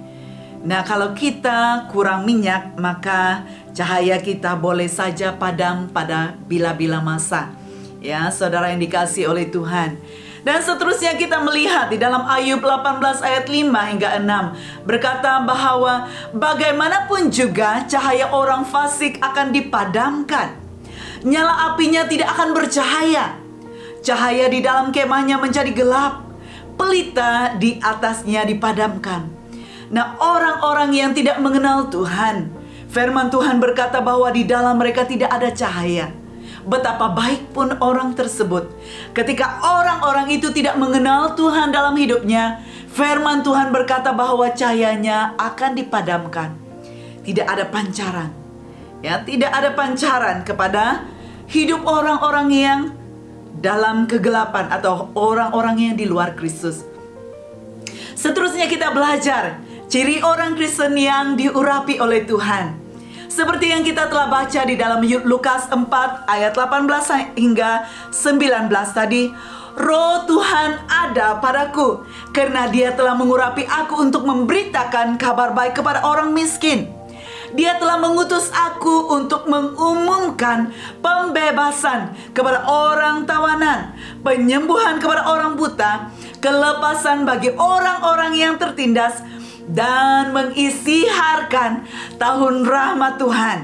Nah, kalau kita kurang minyak, maka cahaya kita boleh saja padam pada bila-bila masa. Ya, saudara yang dikasihi oleh Tuhan. Dan seterusnya kita melihat di dalam Ayub 18 ayat 5 hingga 6 berkata bahwa bagaimanapun juga cahaya orang fasik akan dipadamkan. Nyala apinya tidak akan bercahaya. Cahaya di dalam kemahnya menjadi gelap, pelita di atasnya dipadamkan. Nah, orang-orang yang tidak mengenal Tuhan, firman Tuhan berkata bahwa di dalam mereka tidak ada cahaya. Betapa baik pun orang tersebut, ketika orang-orang itu tidak mengenal Tuhan dalam hidupnya, firman Tuhan berkata bahwa cahayanya akan dipadamkan. Tidak ada pancaran. Ya, tidak ada pancaran kepada hidup orang-orang yang dalam kegelapan atau orang-orang yang di luar Kristus. Seterusnya kita belajar ciri orang Kristen yang diurapi oleh Tuhan. Seperti yang kita telah baca di dalam Lukas 4 ayat 18 hingga 19 tadi. "Roh Tuhan ada padaku, karena Dia telah mengurapi aku untuk memberitakan kabar baik kepada orang miskin. Dia telah mengutus aku untuk mengumumkan pembebasan kepada orang tawanan, penyembuhan kepada orang buta, kelepasan bagi orang-orang yang tertindas, dan mengisytiharkan tahun rahmat Tuhan."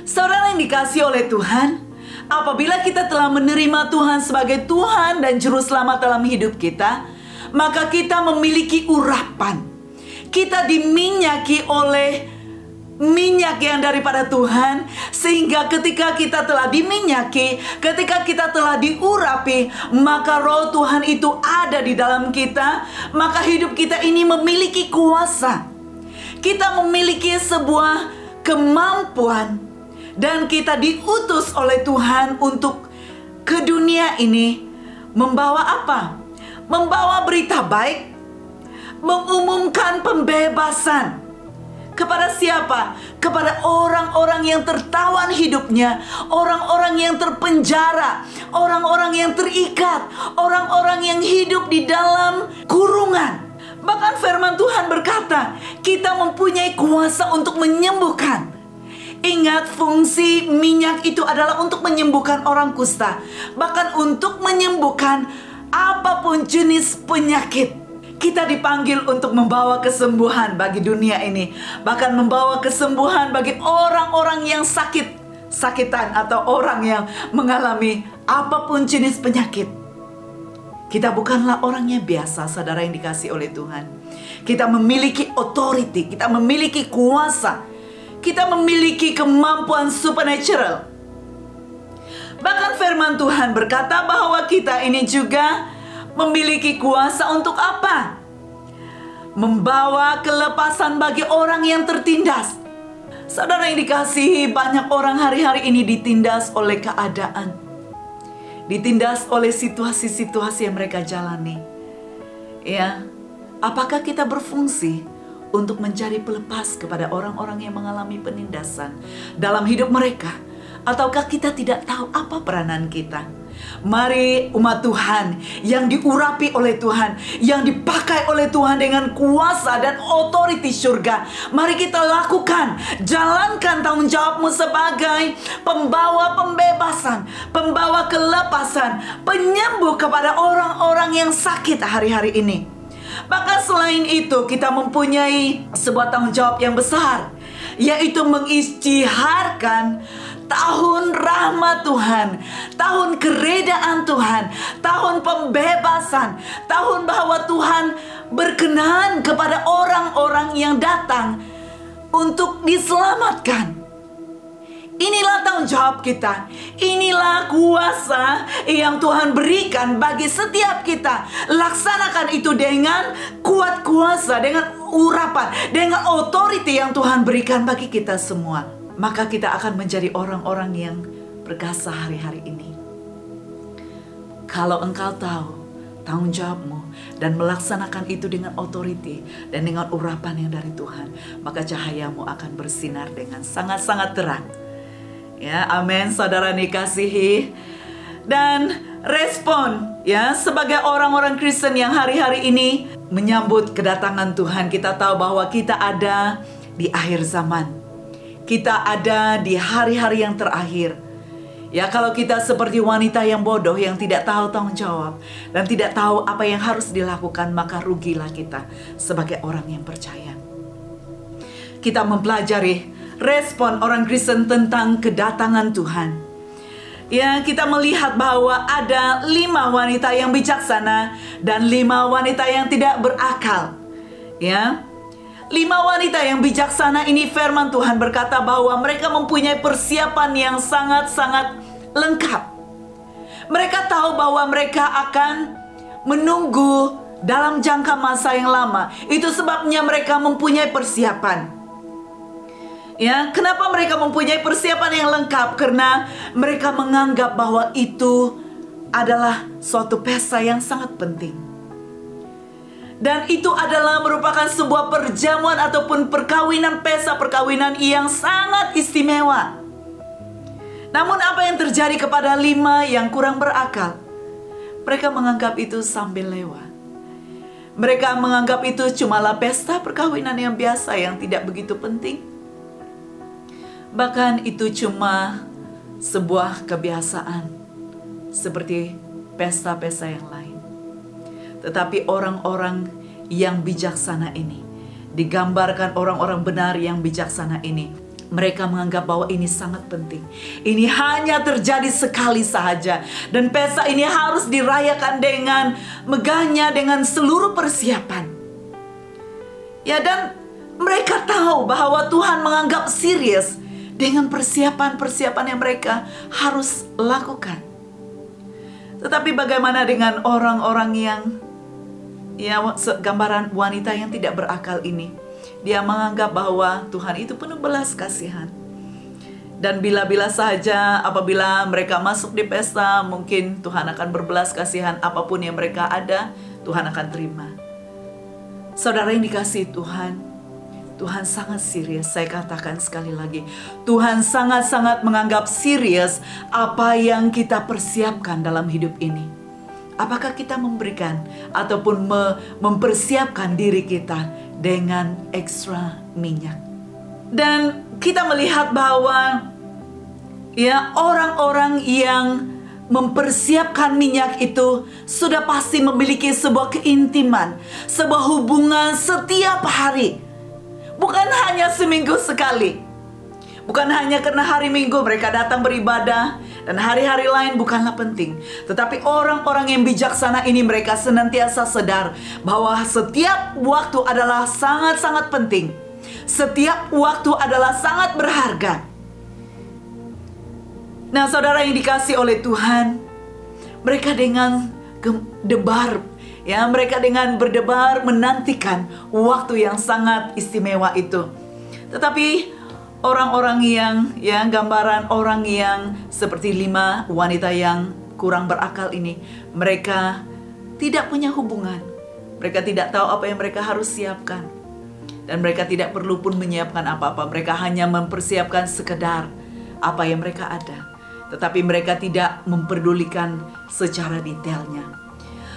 Saudara yang dikasihi oleh Tuhan, apabila kita telah menerima Tuhan sebagai Tuhan dan Juru Selamat dalam hidup kita, maka kita memiliki urapan. Kita diminyaki oleh minyak yang daripada Tuhan, sehingga ketika kita telah diminyaki, ketika kita telah diurapi, maka roh Tuhan itu ada di dalam kita, maka hidup kita ini memiliki kuasa. Kita memiliki sebuah kemampuan, dan kita diutus oleh Tuhan untuk ke dunia ini membawa apa? Membawa berita baik, mengumumkan pembebasan. Kepada siapa? Kepada orang-orang yang tertawan hidupnya, orang-orang yang terpenjara, orang-orang yang terikat, orang-orang yang hidup di dalam kurungan. Bahkan firman Tuhan berkata, kita mempunyai kuasa untuk menyembuhkan. Ingat, fungsi minyak itu adalah untuk menyembuhkan orang kusta, bahkan untuk menyembuhkan apapun jenis penyakit. Kita dipanggil untuk membawa kesembuhan bagi dunia ini, bahkan membawa kesembuhan bagi orang-orang yang sakitan atau orang yang mengalami apapun jenis penyakit. Kita bukanlah orang yang biasa, saudara yang dikasihi oleh Tuhan. Kita memiliki authority, kita memiliki kuasa, kita memiliki kemampuan supernatural. Bahkan firman Tuhan berkata bahwa kita ini juga memiliki kuasa untuk apa? Membawa kelepasan bagi orang yang tertindas. Saudara yang dikasihi, banyak orang hari-hari ini ditindas oleh keadaan, ditindas oleh situasi-situasi yang mereka jalani. Ya, apakah kita berfungsi untuk mencari pelepas kepada orang-orang yang mengalami penindasan dalam hidup mereka? Ataukah kita tidak tahu apa peranan kita? Mari umat Tuhan yang diurapi oleh Tuhan, yang dipakai oleh Tuhan dengan kuasa dan otoriti surga, mari kita lakukan, jalankan tanggung jawabmu sebagai pembawa pembebasan, pembawa kelepasan, penyembuh kepada orang-orang yang sakit hari-hari ini. Bahkan selain itu, kita mempunyai sebuah tanggung jawab yang besar, yaitu mengisytiharkan tahun rahmat Tuhan, tahun keredaan Tuhan, tahun pembebasan, tahun bahwa Tuhan berkenan kepada orang-orang yang datang untuk diselamatkan. Inilah tanggung jawab kita. Inilah kuasa yang Tuhan berikan bagi setiap kita. Laksanakan itu dengan kuat kuasa, dengan urapan, dengan otoriti yang Tuhan berikan bagi kita semua. Maka kita akan menjadi orang-orang yang perkasa hari-hari ini. Kalau engkau tahu tanggung jawabmu dan melaksanakan itu dengan otoriti dan dengan urapan yang dari Tuhan, maka cahayamu akan bersinar dengan sangat-sangat terang. Ya, amin, saudara dikasihi. Dan respon, ya, sebagai orang-orang Kristen yang hari-hari ini menyambut kedatangan Tuhan, kita tahu bahwa kita ada di akhir zaman. Kita ada di hari-hari yang terakhir. Ya, kalau kita seperti wanita yang bodoh yang tidak tahu tanggung jawab dan tidak tahu apa yang harus dilakukan, maka rugilah kita sebagai orang yang percaya. Kita mempelajari respon orang Kristen tentang kedatangan Tuhan. Ya, kita melihat bahwa ada 5 wanita yang bijaksana dan 5 wanita yang tidak berakal. Ya, 5 wanita yang bijaksana ini, firman Tuhan berkata bahwa mereka mempunyai persiapan yang sangat-sangat lengkap. Mereka tahu bahwa mereka akan menunggu dalam jangka masa yang lama. Itu sebabnya mereka mempunyai persiapan. Ya, kenapa mereka mempunyai persiapan yang lengkap? Karena mereka menganggap bahwa itu adalah suatu pesta yang sangat penting. Dan itu adalah merupakan sebuah perjamuan ataupun perkawinan, pesta perkawinan yang sangat istimewa. Namun apa yang terjadi kepada 5 yang kurang berakal? Mereka menganggap itu sambil lewat. Mereka menganggap itu cumalah pesta perkawinan yang biasa yang tidak begitu penting. Bahkan itu cuma sebuah kebiasaan seperti pesta-pesta yang lain. Tetapi orang-orang yang bijaksana ini, digambarkan orang-orang benar yang bijaksana ini, mereka menganggap bahwa ini sangat penting. Ini hanya terjadi sekali saja. Dan pesta ini harus dirayakan dengan megahnya, dengan seluruh persiapan. Ya, dan mereka tahu bahwa Tuhan menganggap serius dengan persiapan-persiapan yang mereka harus lakukan. Tetapi bagaimana dengan orang-orang yang, ya, gambaran wanita yang tidak berakal ini? Dia menganggap bahwa Tuhan itu penuh belas kasihan. Dan bila-bila saja apabila mereka masuk di pesta, mungkin Tuhan akan berbelas kasihan. Apapun yang mereka ada, Tuhan akan terima. Saudara yang dikasihi Tuhan, Tuhan sangat serius. Saya katakan sekali lagi, Tuhan sangat-sangat menganggap serius apa yang kita persiapkan dalam hidup ini. Apakah kita memberikan ataupun mempersiapkan diri kita dengan ekstra minyak? Dan kita melihat bahwa, ya, orang-orang yang mempersiapkan minyak itu sudah pasti memiliki sebuah keintiman, sebuah hubungan setiap hari. Bukan hanya seminggu sekali. Bukan hanya karena hari Minggu mereka datang beribadah dan hari-hari lain bukanlah penting. Tetapi orang-orang yang bijaksana ini, mereka senantiasa sadar bahwa setiap waktu adalah sangat-sangat penting. Setiap waktu adalah sangat berharga. Nah, saudara yang dikasihi oleh Tuhan, mereka dengan debar, ya, mereka dengan berdebar menantikan waktu yang sangat istimewa itu. Tetapi orang-orang yang, ya, gambaran orang yang seperti 5 wanita yang kurang berakal ini, mereka tidak punya hubungan. Mereka tidak tahu apa yang mereka harus siapkan. Dan mereka tidak perlu pun menyiapkan apa-apa. Mereka hanya mempersiapkan sekedar apa yang mereka ada. tetapi mereka tidak memperdulikan secara detailnya.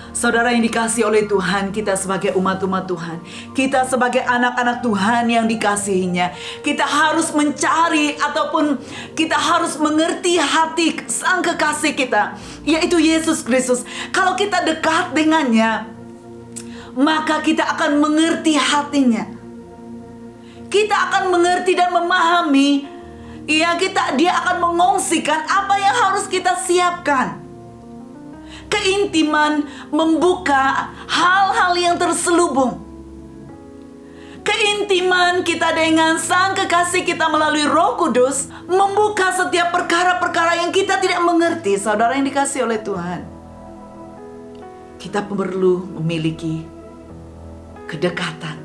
Saudara yang dikasihi oleh Tuhan, kita sebagai umat-umat Tuhan, kita sebagai anak-anak Tuhan yang dikasihinya, kita harus mencari ataupun kita harus mengerti hati Sang Kekasih kita, yaitu Yesus Kristus. Kalau kita dekat dengannya, maka kita akan mengerti hatinya. Kita akan mengerti dan memahami, dia akan mengongsikan apa yang harus kita siapkan. Keintiman membuka hal-hal yang terselubung. Keintiman kita dengan Sang Kekasih kita melalui Roh Kudus membuka setiap perkara-perkara yang kita tidak mengerti. Saudara yang dikasihi oleh Tuhan, kita perlu memiliki kedekatan.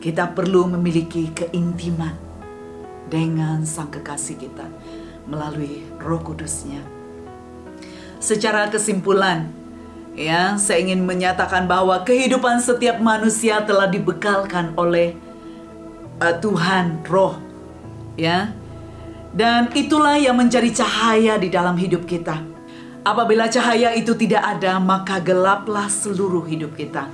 Kita perlu memiliki keintiman dengan Sang Kekasih kita melalui Roh Kudus-Nya. Secara kesimpulan, saya ingin menyatakan bahwa kehidupan setiap manusia telah dibekalkan oleh Tuhan Roh, dan itulah yang menjadi cahaya di dalam hidup kita. Apabila cahaya itu tidak ada, maka gelaplah seluruh hidup kita.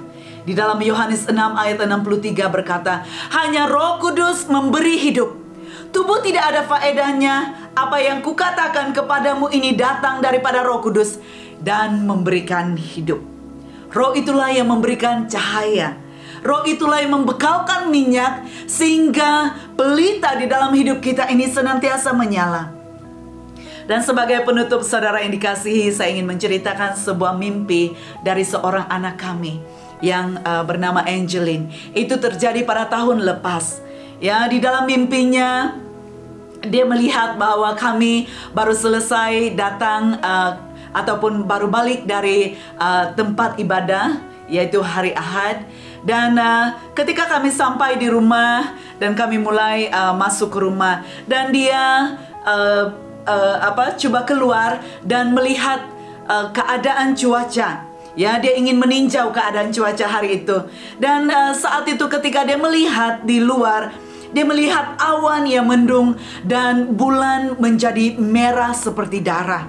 Di dalam Yohanes 6 ayat 63 berkata, hanya Roh Kudus memberi hidup. Tubuh tidak ada faedahnya. Apa yang kukatakan kepadamu ini datang daripada Roh Kudus dan memberikan hidup. Roh itulah yang memberikan cahaya. Roh itulah yang membekalkan minyak sehingga pelita di dalam hidup kita ini senantiasa menyala. Dan sebagai penutup, saudara yang dikasihi, saya ingin menceritakan sebuah mimpi dari seorang anak kami yang bernama Angeline. Itu terjadi pada tahun lepas. Di dalam mimpinya dia melihat bahwa kami baru selesai datang ataupun baru balik dari tempat ibadah, yaitu hari Ahad. Dan ketika kami sampai di rumah dan kami mulai masuk ke rumah, dan dia coba keluar dan melihat keadaan cuaca. Dia ingin meninjau keadaan cuaca hari itu. Dan saat itu ketika dia melihat di luar, dia melihat awan yang mendung dan bulan menjadi merah seperti darah.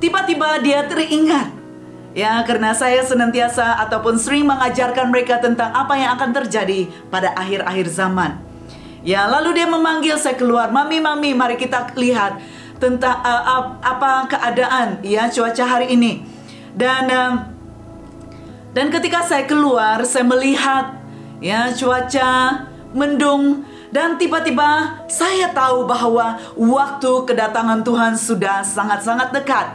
Tiba-tiba dia teringat. Karena saya senantiasa ataupun sering mengajarkan mereka tentang apa yang akan terjadi pada akhir-akhir zaman. Lalu dia memanggil saya keluar, "Mami, mari kita lihat tentang apa keadaan cuaca hari ini." Dan ketika saya keluar, saya melihat cuaca mendung, dan tiba-tiba saya tahu bahwa waktu kedatangan Tuhan sudah sangat-sangat dekat.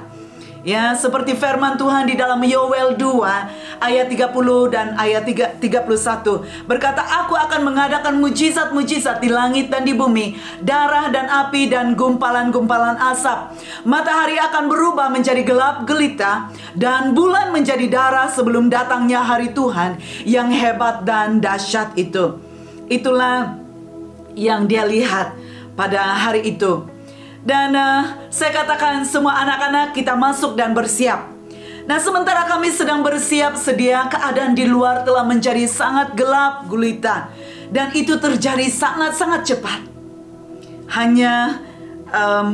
Seperti firman Tuhan di dalam Yoel 2 ayat 30 dan ayat 31 berkata, "Aku akan mengadakan mujizat-mujizat di langit dan di bumi, darah dan api dan gumpalan-gumpalan asap. Matahari akan berubah menjadi gelap gelita dan bulan menjadi darah sebelum datangnya hari Tuhan yang hebat dan dahsyat itu." Itulah yang dia lihat pada hari itu. Dan saya katakan, semua anak-anak kita masuk dan bersiap. Nah, sementara kami sedang bersiap sedia, keadaan di luar telah menjadi sangat gelap gulita. Dan itu terjadi sangat-sangat cepat. Hanya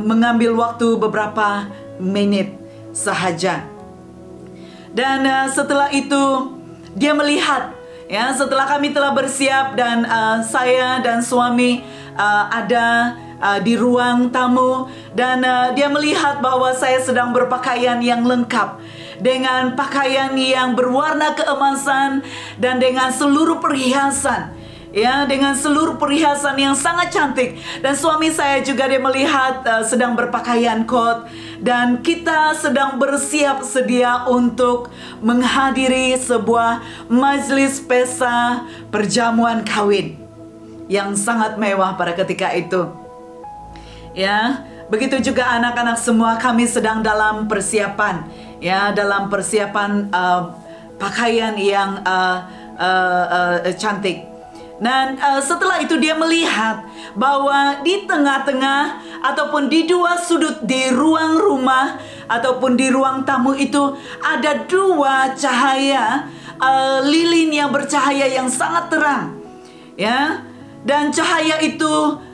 mengambil waktu beberapa menit sahaja. Dan setelah itu dia melihat, setelah kami telah bersiap dan saya dan suami ada di ruang tamu, dan dia melihat bahwa saya sedang berpakaian yang lengkap dengan pakaian yang berwarna keemasan dan dengan seluruh perhiasan, dengan seluruh perhiasan yang sangat cantik. Dan suami saya juga dia melihat sedang berpakaian coat, dan kita sedang bersiap sedia untuk menghadiri sebuah majelis pesta perjamuan kawin yang sangat mewah pada ketika itu. Begitu juga anak-anak semua, kami sedang dalam persiapan, dalam persiapan pakaian yang cantik. Dan setelah itu dia melihat bahwa di tengah-tengah ataupun di dua sudut di ruang rumah ataupun di ruang tamu itu ada dua cahaya lilin yang bercahaya yang sangat terang, dan cahaya itu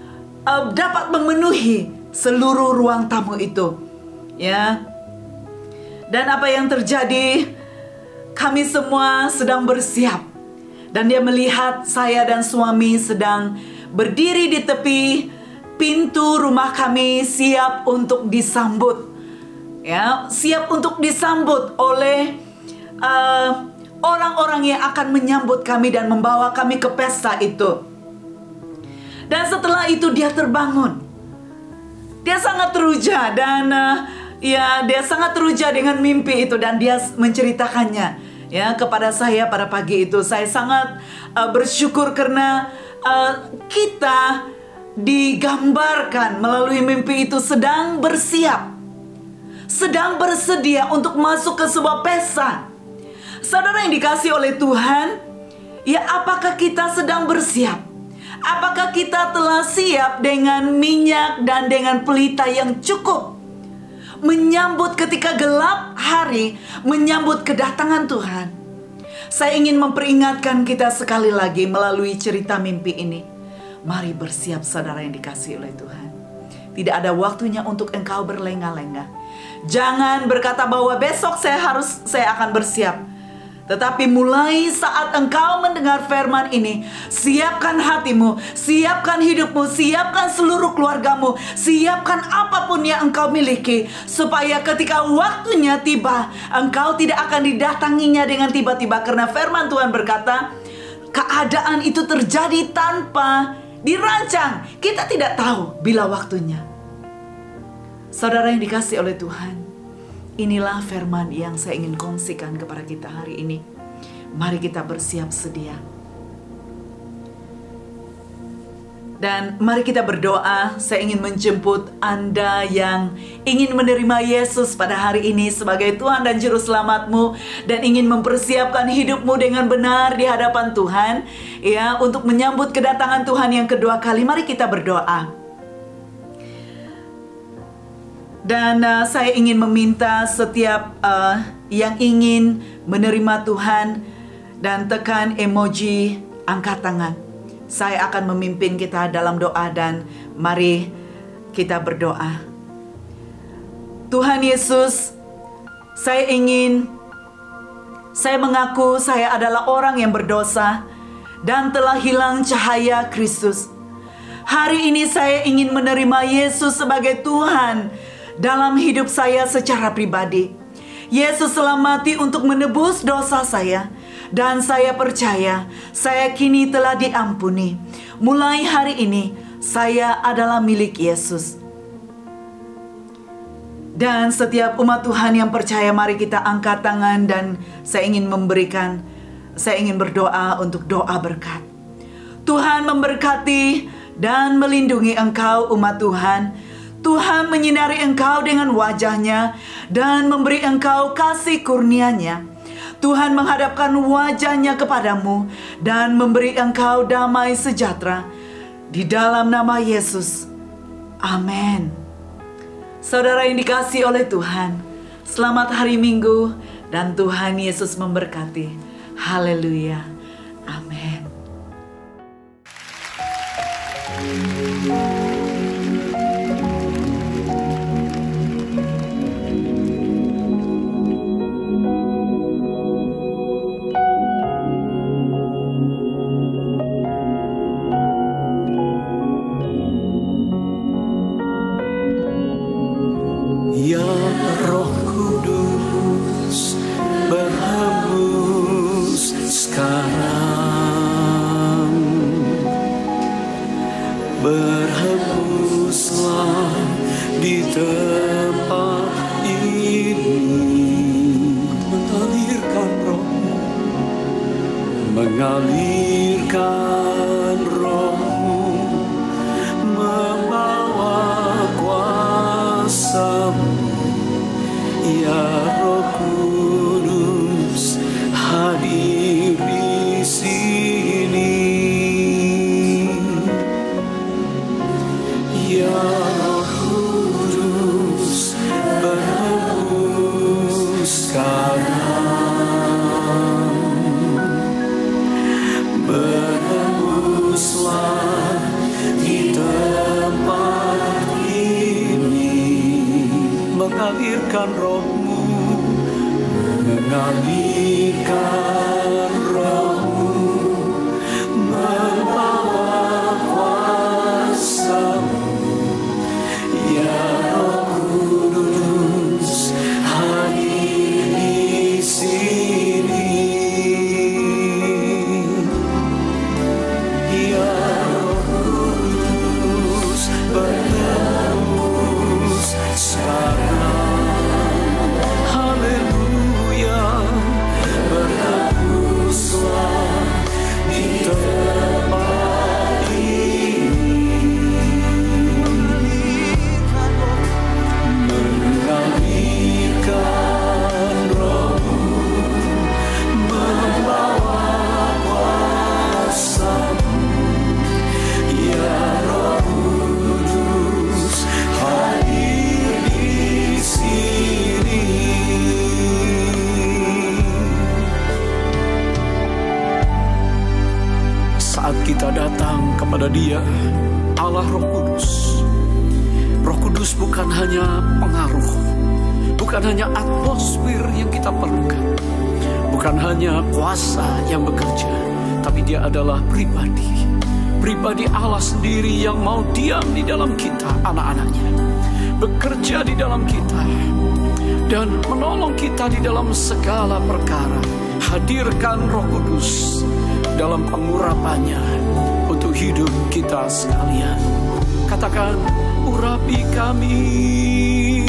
dapat memenuhi seluruh ruang tamu itu, ya. Dan apa yang terjadi? Kami semua sedang bersiap, dan dia melihat saya dan suami sedang berdiri di tepi pintu rumah kami, siap untuk disambut, ya, siap untuk disambut oleh orang-orang yang akan menyambut kami dan membawa kami ke pesta itu. Dan setelah itu dia terbangun. Dia sangat teruja dan dia sangat teruja dengan mimpi itu, dan dia menceritakannya, ya, kepada saya pada pagi itu. Saya sangat bersyukur karena kita digambarkan melalui mimpi itu sedang bersiap, sedang bersedia untuk masuk ke sebuah pesta. Saudara yang dikasihi oleh Tuhan, ya, apakah kita sedang bersiap? Apakah kita telah siap dengan minyak dan dengan pelita yang cukup menyambut ketika gelap hari, menyambut kedatangan Tuhan? Saya ingin memperingatkan kita sekali lagi melalui cerita mimpi ini. Mari bersiap, saudara yang dikasihi oleh Tuhan. Tidak ada waktunya untuk engkau berlenga-lenga. Jangan berkata bahwa besok saya akan bersiap. Tetapi mulai saat engkau mendengar firman ini, siapkan hatimu, siapkan hidupmu, siapkan seluruh keluargamu, siapkan apapun yang engkau miliki, supaya ketika waktunya tiba, engkau tidak akan didatanginya dengan tiba-tiba. Karena firman Tuhan berkata, keadaan itu terjadi tanpa dirancang. Kita tidak tahu bila waktunya. Saudara yang dikasihi oleh Tuhan, inilah firman yang saya ingin kongsikan kepada kita hari ini. Mari kita bersiap sedia. Dan mari kita berdoa. Saya ingin menjemput Anda yang ingin menerima Yesus pada hari ini sebagai Tuhan dan Juru Selamatmu, dan ingin mempersiapkan hidupmu dengan benar di hadapan Tuhan, ya, untuk menyambut kedatangan Tuhan yang kedua kali. Mari kita berdoa. Dan saya ingin meminta setiap yang ingin menerima Tuhan dan tekan emoji angkat tangan. Saya akan memimpin kita dalam doa, dan mari kita berdoa. Tuhan Yesus, saya mengaku saya adalah orang yang berdosa dan telah hilang cahaya Kristus. Hari ini saya ingin menerima Yesus sebagai Tuhan dalam hidup saya secara pribadi. Yesus telah mati untuk menebus dosa saya, dan saya percaya saya kini telah diampuni. Mulai hari ini saya adalah milik Yesus. Dan setiap umat Tuhan yang percaya, mari kita angkat tangan, dan saya ingin berdoa untuk doa berkat. Tuhan memberkati dan melindungi engkau umat Tuhan. Tuhan menyinari engkau dengan wajah-Nya dan memberi engkau kasih kurnia-Nya. Tuhan menghadapkan wajah-Nya kepadamu dan memberi engkau damai sejahtera. Di dalam nama Yesus. Amin. Saudara yang dikasihi oleh Tuhan, selamat hari Minggu dan Tuhan Yesus memberkati. Haleluya. Amin. Mengalirkan Roh-Mu, membawa kuasa-Mu, ya Roh Kudus, hadir di sini. Ya Roh Kudus, berhembus sekarang. Berhembuslah di tempat ini. mengalirkan roh-Mu, membawa kuasa-Mu, ya Roh Kudus hadir di sini, ya Roh Kudus bertembus sekarang, haleluya, bertembuslah di tempat mengalirkan roh-Mu, membawa kuasa-Mu, ya Roh Kudus hadir di sini. Saat kita datang kepada Dia, Allah Roh Kudus, Roh Kudus bukan hanya pengaruh, bukan hanya atmosfer yang kita perlukan, bukan hanya kuasa yang bekerja, tapi Dia adalah pribadi Allah sendiri yang mau diam di dalam kita, anak-anaknya, bekerja di dalam kita, dan menolong kita di dalam segala perkara. Hadirkan Roh Kudus dalam pengurapannya untuk hidup kita sekalian. Katakan, urapi kami,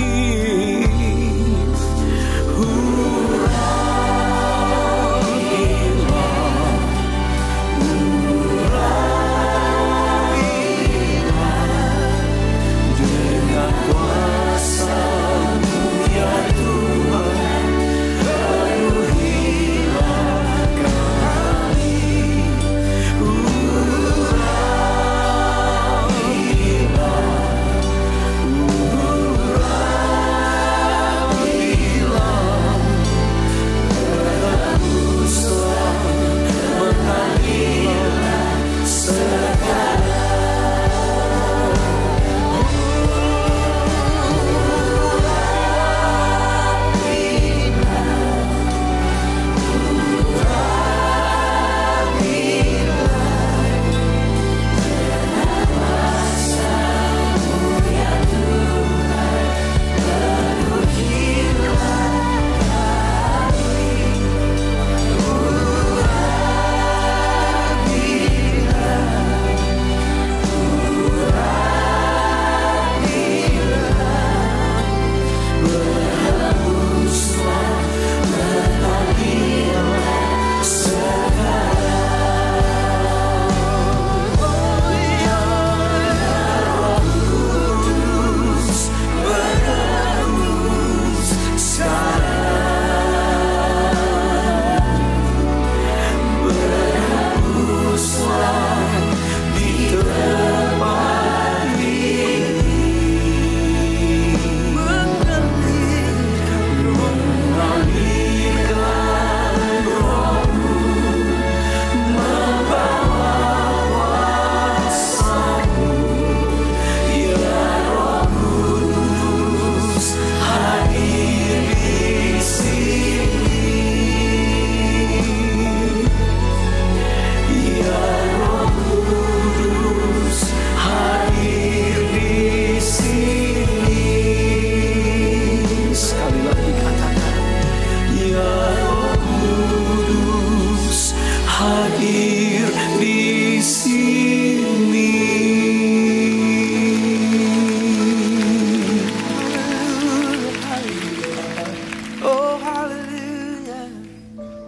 dengan kuasa-Mu ya Tuhan, penuhilah kami,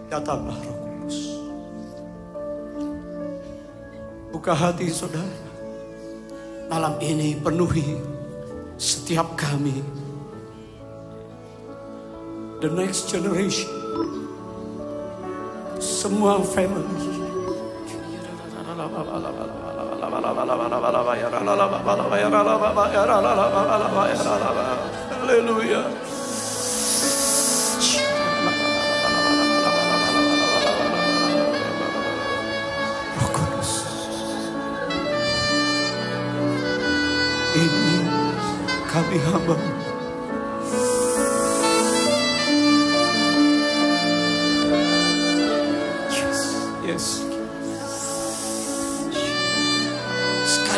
Datanglah Roh Kudus. Buka hati saudara. Malam ini penuhi setiap kami. The next generation. Semua family. Haleluya. Roh Kudus, ini kami hamba.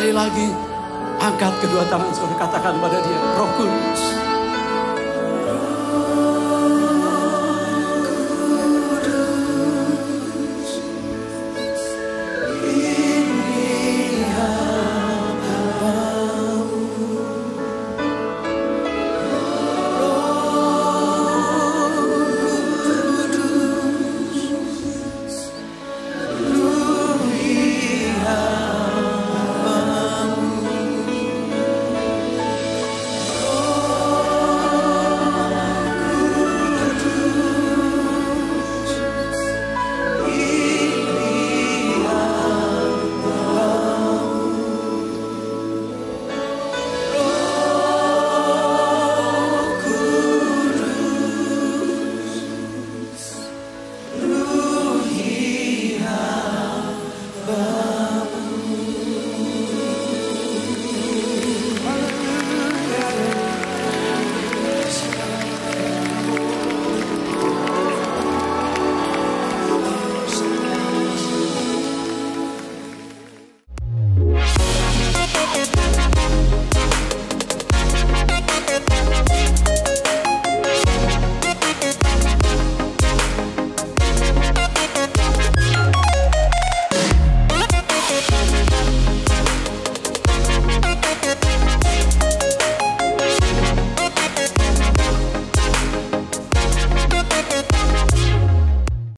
Sekali lagi, angkat kedua tangan saudara, katakan pada dia, Roh Kudus,